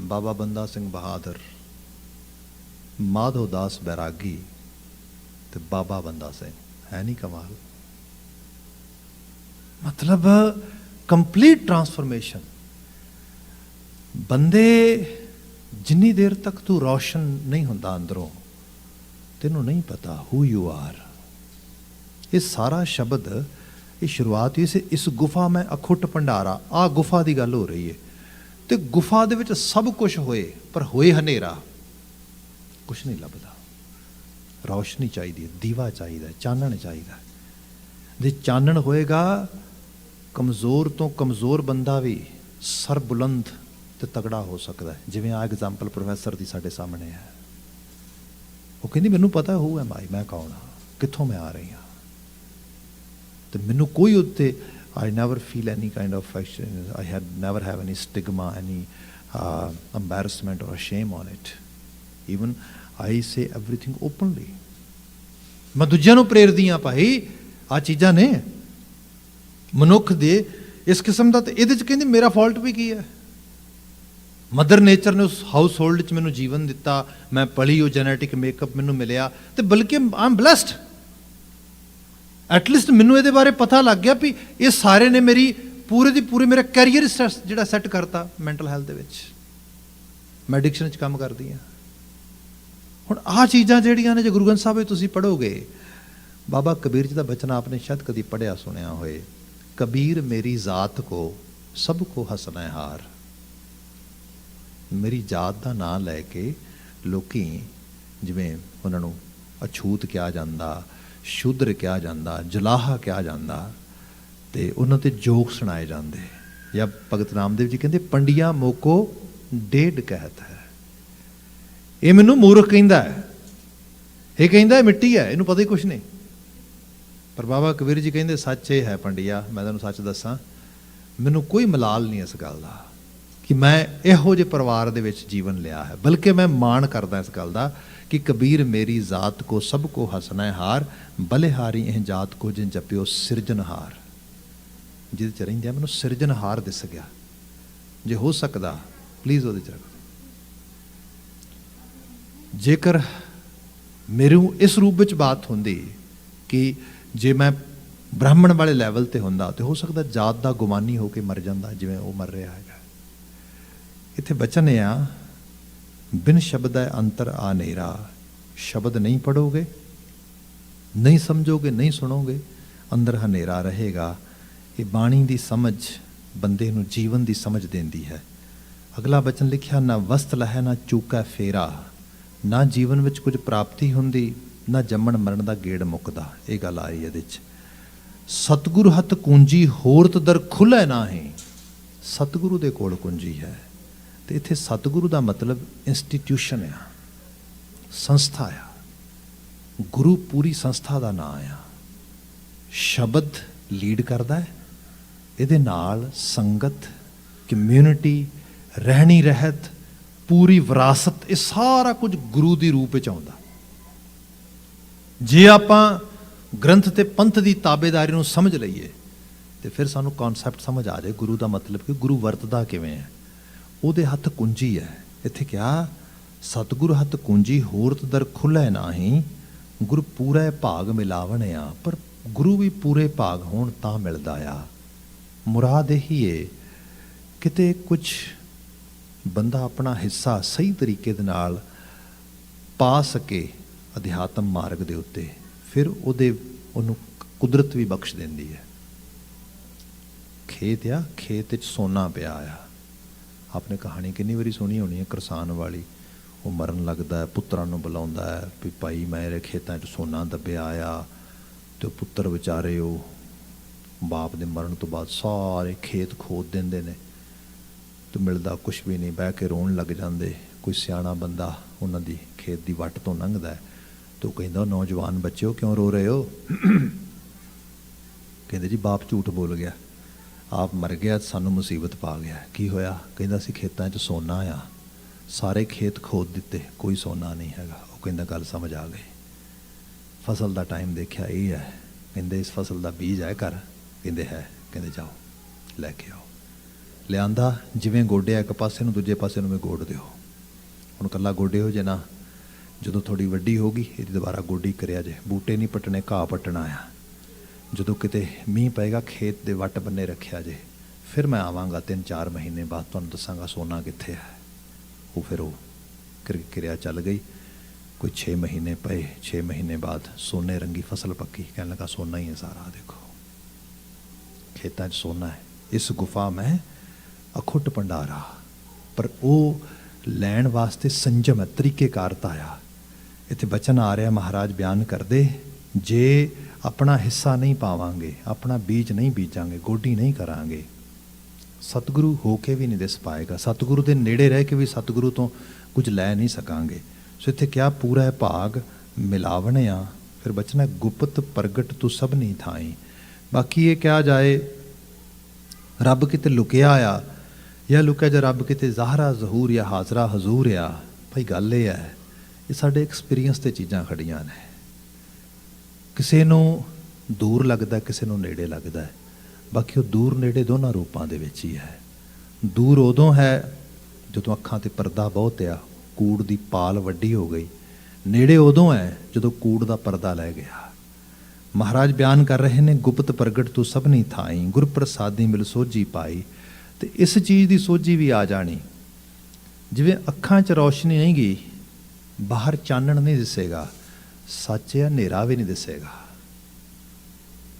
बाबा बंदा सिंह बहादुर, माधो दास बैरागी ते बाबा बंदा सिंह, है नहीं कमाल? मतलब कंप्लीट ट्रांसफॉर्मेशन। बंदे जिन्नी देर तक तू रोशन नहीं होंदा अंदरों, तेनों नहीं पता हु यू आर, ये सारा शब्द ये शुरुआत ही से इस गुफा में अखुट भंडारा आ गुफा की गल हो रही है। तो गुफा दे विच सब कुछ होए पर होए हनेरा, कुछ नहीं लभदा। रोशनी चाहिए, दीवा चाहिए, चानण चाहिए। जे चानण होएगा कमज़ोर तो कमज़ोर बंदा भी सर बुलंद तो तगड़ा हो सकता है। जिवें आ एग्जाम्पल प्रोफैसर की साडे सामने है, वो कहती मैनू पता हू है माई मैं कौन हाँ, कित्थों मैं आ रही हाँ। तो मैनू कोई उत्ते I never feel any kind of I had never have any stigma, any embarrassment और shame on it. Even I say everything openly. मैं दूजिਆਂ ਨੂੰ ਪ੍ਰੇਰਦੀ ਹਾਂ ਭਾਈ आ चीज़ां ने मनुख दे इस किस्म का। तो ये कहते मेरा फॉल्ट भी की है। मदर नेचर ने उस हाउस होल्ड च मैनू जीवन दिता, मैं पली, वो जेनेटिक मेकअप मैनू मिलिया, तो बल्कि आई एम ब्लैसड। एटलीस्ट मैनू ये बारे पता लग गया भी ये सारे ने मेरी पूरे दी पूरे मेरा कैरियर जो सैट करता मैंटल हैल्थ दे विच। मैं एडिक्शन च काम करदी हाँ। हुण आ चीज़ां जिहड़ियां ने जो गुरु ग्रंथ साहिब तुसीं पढ़ोगे, बाबा कबीर जी का बचन आपने शायद कभी पढ़िया सुनिया होए, कबीर मेरी जात को सबको हसना हार। मेरी जात का नाम लैके लोकी जिवें उन्होंने अछूत कहा जाता, शूद्र कहा जाता, जलाहा कहा जाता, तो उन्होंने जोक सुनाए जाते। या भगत रामदेव जी कहते पंडिया मोको डेढ़ कहत है। ये मैनू मूर्ख कहता है, ये कहता मिट्टी है, इनू पता ही कुछ नहीं। पर बाबा कबीर जी कहते सच ये है पंडिया, मैं तुहानूं सच दसां, मैनू कोई मलाल नहीं इस गल का कि मैं इहो जे परिवार दे विच जीवन लिया है, बल्कि मैं माण करदा इस गल का कि कबीर मेरी जात को सबको हसना हार, बलिहारी एह जात को जिन जपियो सिरजनहार। जिहदे च रहिंदे मैनू सिरजनहार दिस गया। जे हो सकदा प्लीज़ उहदे च जेकर मेरे इस रूप में बात होंदी कि जे मैं ब्राह्मण वाले लैवल ते हुंदा तो हो सकता जात का गुमानी होकर मर जाता जिवें वो मर रहा है। इत्थे बचन आ बिन शब्द है अंतर आ नेरा। शब्द नहीं पढ़ोगे, नहीं समझोगे, नहीं सुनोगे, अंदर हनेरा रहेगा। ये बाणी की समझ बंदे नूं जीवन की समझ देंदी है। अगला बचन लिखिया ना वस्त्र लहै ना चूका फेरा, ना जीवन में कुछ प्राप्ति होंदी, ना जम्मण मरण का गेड़ मुकदा। ये गल आ रही है। सतगुरु हथ कुंजी होरत दर खुलै नाही। सतगुरु दे कोल कुंजी है। तो इत्थे सतगुरु का मतलब इंस्टीट्यूशन आ, संस्था आ। गुरु पूरी संस्था का नाम आ। शब्द लीड करता है, ये नाल संगत, कम्यूनिटी, रहनी रहत, पूरी विरासत, ये सारा कुछ गुरु के रूप में आउंदा। जे आपां ग्रंथ ते पंथ की ताबेदारी नूं समझ लईए तो फिर सानू कॉन्सैप्ट समझ आ जाए गुरु का मतलब कि गुरु वरतदा किवें है। उहदे हथ कुंजी है। इत्थे क्या सतगुरु हथ कुंजी होरत दर खुलै नाही, गुरु पूरे भाग मिलावण आ। पर गुरु भी पूरे भाग होण तां मिलदा आ। मुराद यही है किते कुछ बंदा अपना हिस्सा सही तरीके दे नाल पा सके अध्यात्म मार्ग दे उत्ते, फिर उहनूं कुदरत भी बख्श देंदी है। खेत आ, खेत च सोना पिया आ। आपने कहानी कितनी बारी सुनी होनी है किसान वाली। वो मरन लगता है, पुत्रां नूं बुलाउंदा है भी भाई मेरे खेतों च सोना दबिया आया। तो पुत्र बेचारे वो बाप दे मरण तो बाद सारे खेत खोद देंदे ने, तो मिलता कुछ भी नहीं, बह के रोन लग जाते। कोई सियाणा बंदा उन्हां दी खेत की वट तो लंघदा है, तो कहंदा नौजवान बच्चों क्यों रो रहे हो? कहंदे जी बाप झूठ बोल गया, आप मर गया, सानू मुसीबत पा गया। की होया? कहंदा सी खेतों च सोना आ, सारे खेत खोद दिते, कोई सोना नहीं हैगा। वो कहंदा गल समझ आ गई। फसल का टाइम देखा ये है, कहंदे इस फसल का बीज है घर? कहंदे है। कहंदे जाओ लैके आओ। लियांदा, जिवें गोडिया एक पासे नूं दूजे पासे नूं मैं गोड दिओ। हुण कल्ला गोडे हो जे ना, जदों थोड़ी वड्डी होगी इहदी दोबारा गोडी करिया जे। बूटे नहीं पट्टने, घाह पट्टना आ। जदों किते मींह पेगा खेत दे वट बन्ने रखिया जे, फिर मैं आवांगा 3-4 महीने बाद, तुहानूं दसांगा सोना कित्थे है। वो फिर वो क्रिया चल गई। कोई 6 महीने पे, 6 महीने बाद सोने रंगी फसल पक्की, कहने लगा सोना ही है सारा, देखो खेतों 'ਚ सोना है, इस गुफा में अखुट भंडारा। पर वो लैण वास्ते संजम है, तरीकेकारता आ। इत्थे बचन आ रहा, महाराज बयान करते, जे अपना हिस्सा नहीं पावांगे, अपना बीज नहीं बीजांगे, गोडी नहीं करांगे, सतगुरु हो के भी नहीं दिस पाएगा, सतगुरु के नेड़े रह के भी सतगुरु तो कुछ लै नहीं सकांगे। सो इत्थे क्या पूरा है भाग मिलावने आ। फिर बचना गुप्त प्रगट तू सब नहीं थाई। बाकी ये क्या जाए, रब किते लुकिया आ या लुकिया जा रब किते ज़ाहरा ज़हूर या हाजरा हजूर आ। भाई गल ये है, ये साडे एक्सपीरियंस ते चीज़ां खड़ियां ने। किसी नूं दूर लगदा, किसी नूं नेड़े लगदा है। बाकी वो दूर नेड़े दोनों रूपों के विच ही है। दूर उदों है जदों अखां ते पर्दा बहुत आ, कूड़ दी पाल वड्डी हो गई। नेड़े उदों है जदों कूड़ दा पर्दा लै गया। महाराज बयान कर रहे ने, गुप्त प्रगट तू सब नहीं थाई, गुर प्रसादी मिल सोझी पाई। तो इस चीज़ की सोझी भी आ जानी, जिवें अखां च रोशनी नहीं गई, बाहर चानण नहीं दिसेगा, सच या हनेरा भी नहीं दिसेगा।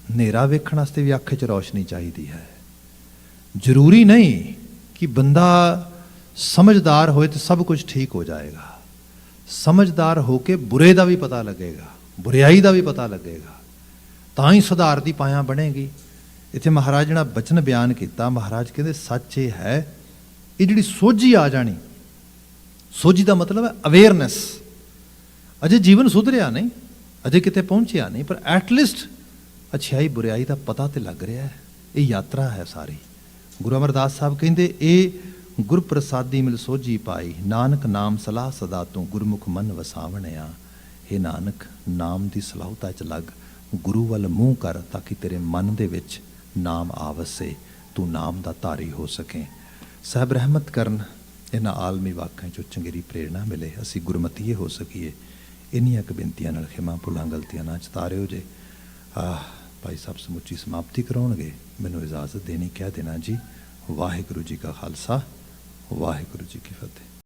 हनेरा वेखण वास्ते भी अख च रोशनी चाहिदी है। जरूरी नहीं कि बंदा समझदार होए तो सब कुछ ठीक हो जाएगा। समझदार होके बुरे का भी पता लगेगा, बुराई का भी पता लगेगा, तां ही सुधार की पाया बनेगी। इत्थे महाराज जिहड़ा बचन बयान किया, महाराज कहते सच ये है, ये जिहड़ी सोझी आ जानी, सोझी का मतलब है अवेयरनैस। अजे जीवन सुधरिया नहीं, अजे किते पहुंचिया नहीं, पर एटलीस्ट अच्छाई बुराई का पता तो लग रहा है। ये यात्रा है सारी। गुरु अमरदास साहब कहते, ये गुर प्रसादी मिल सोझी पाई, नानक नाम सलाह सदा तू गुरमुख मन वसावणिया। हे नानक, नाम की सलाहता च लग, गुरु वाल मूँह कर, ताकि तेरे मन दे विच नाम आवसे, तू नाम का धारी हो सके। साहब रहमत करन, इन्हां आलमी वाक्यां चों चंगेरी प्रेरणा मिले, असी गुरमतीए हो सकीए। इन्नियां क बेनतियां नाल खिमा भुलां गलतियां ना चतारिओ जे। भाई साहब समुची समाप्ति कराउणगे, मैनूं इजाजत देनी, कह देना जी। वाहिगुरू जी का खालसा, वाहिगुरू जी की फतेह।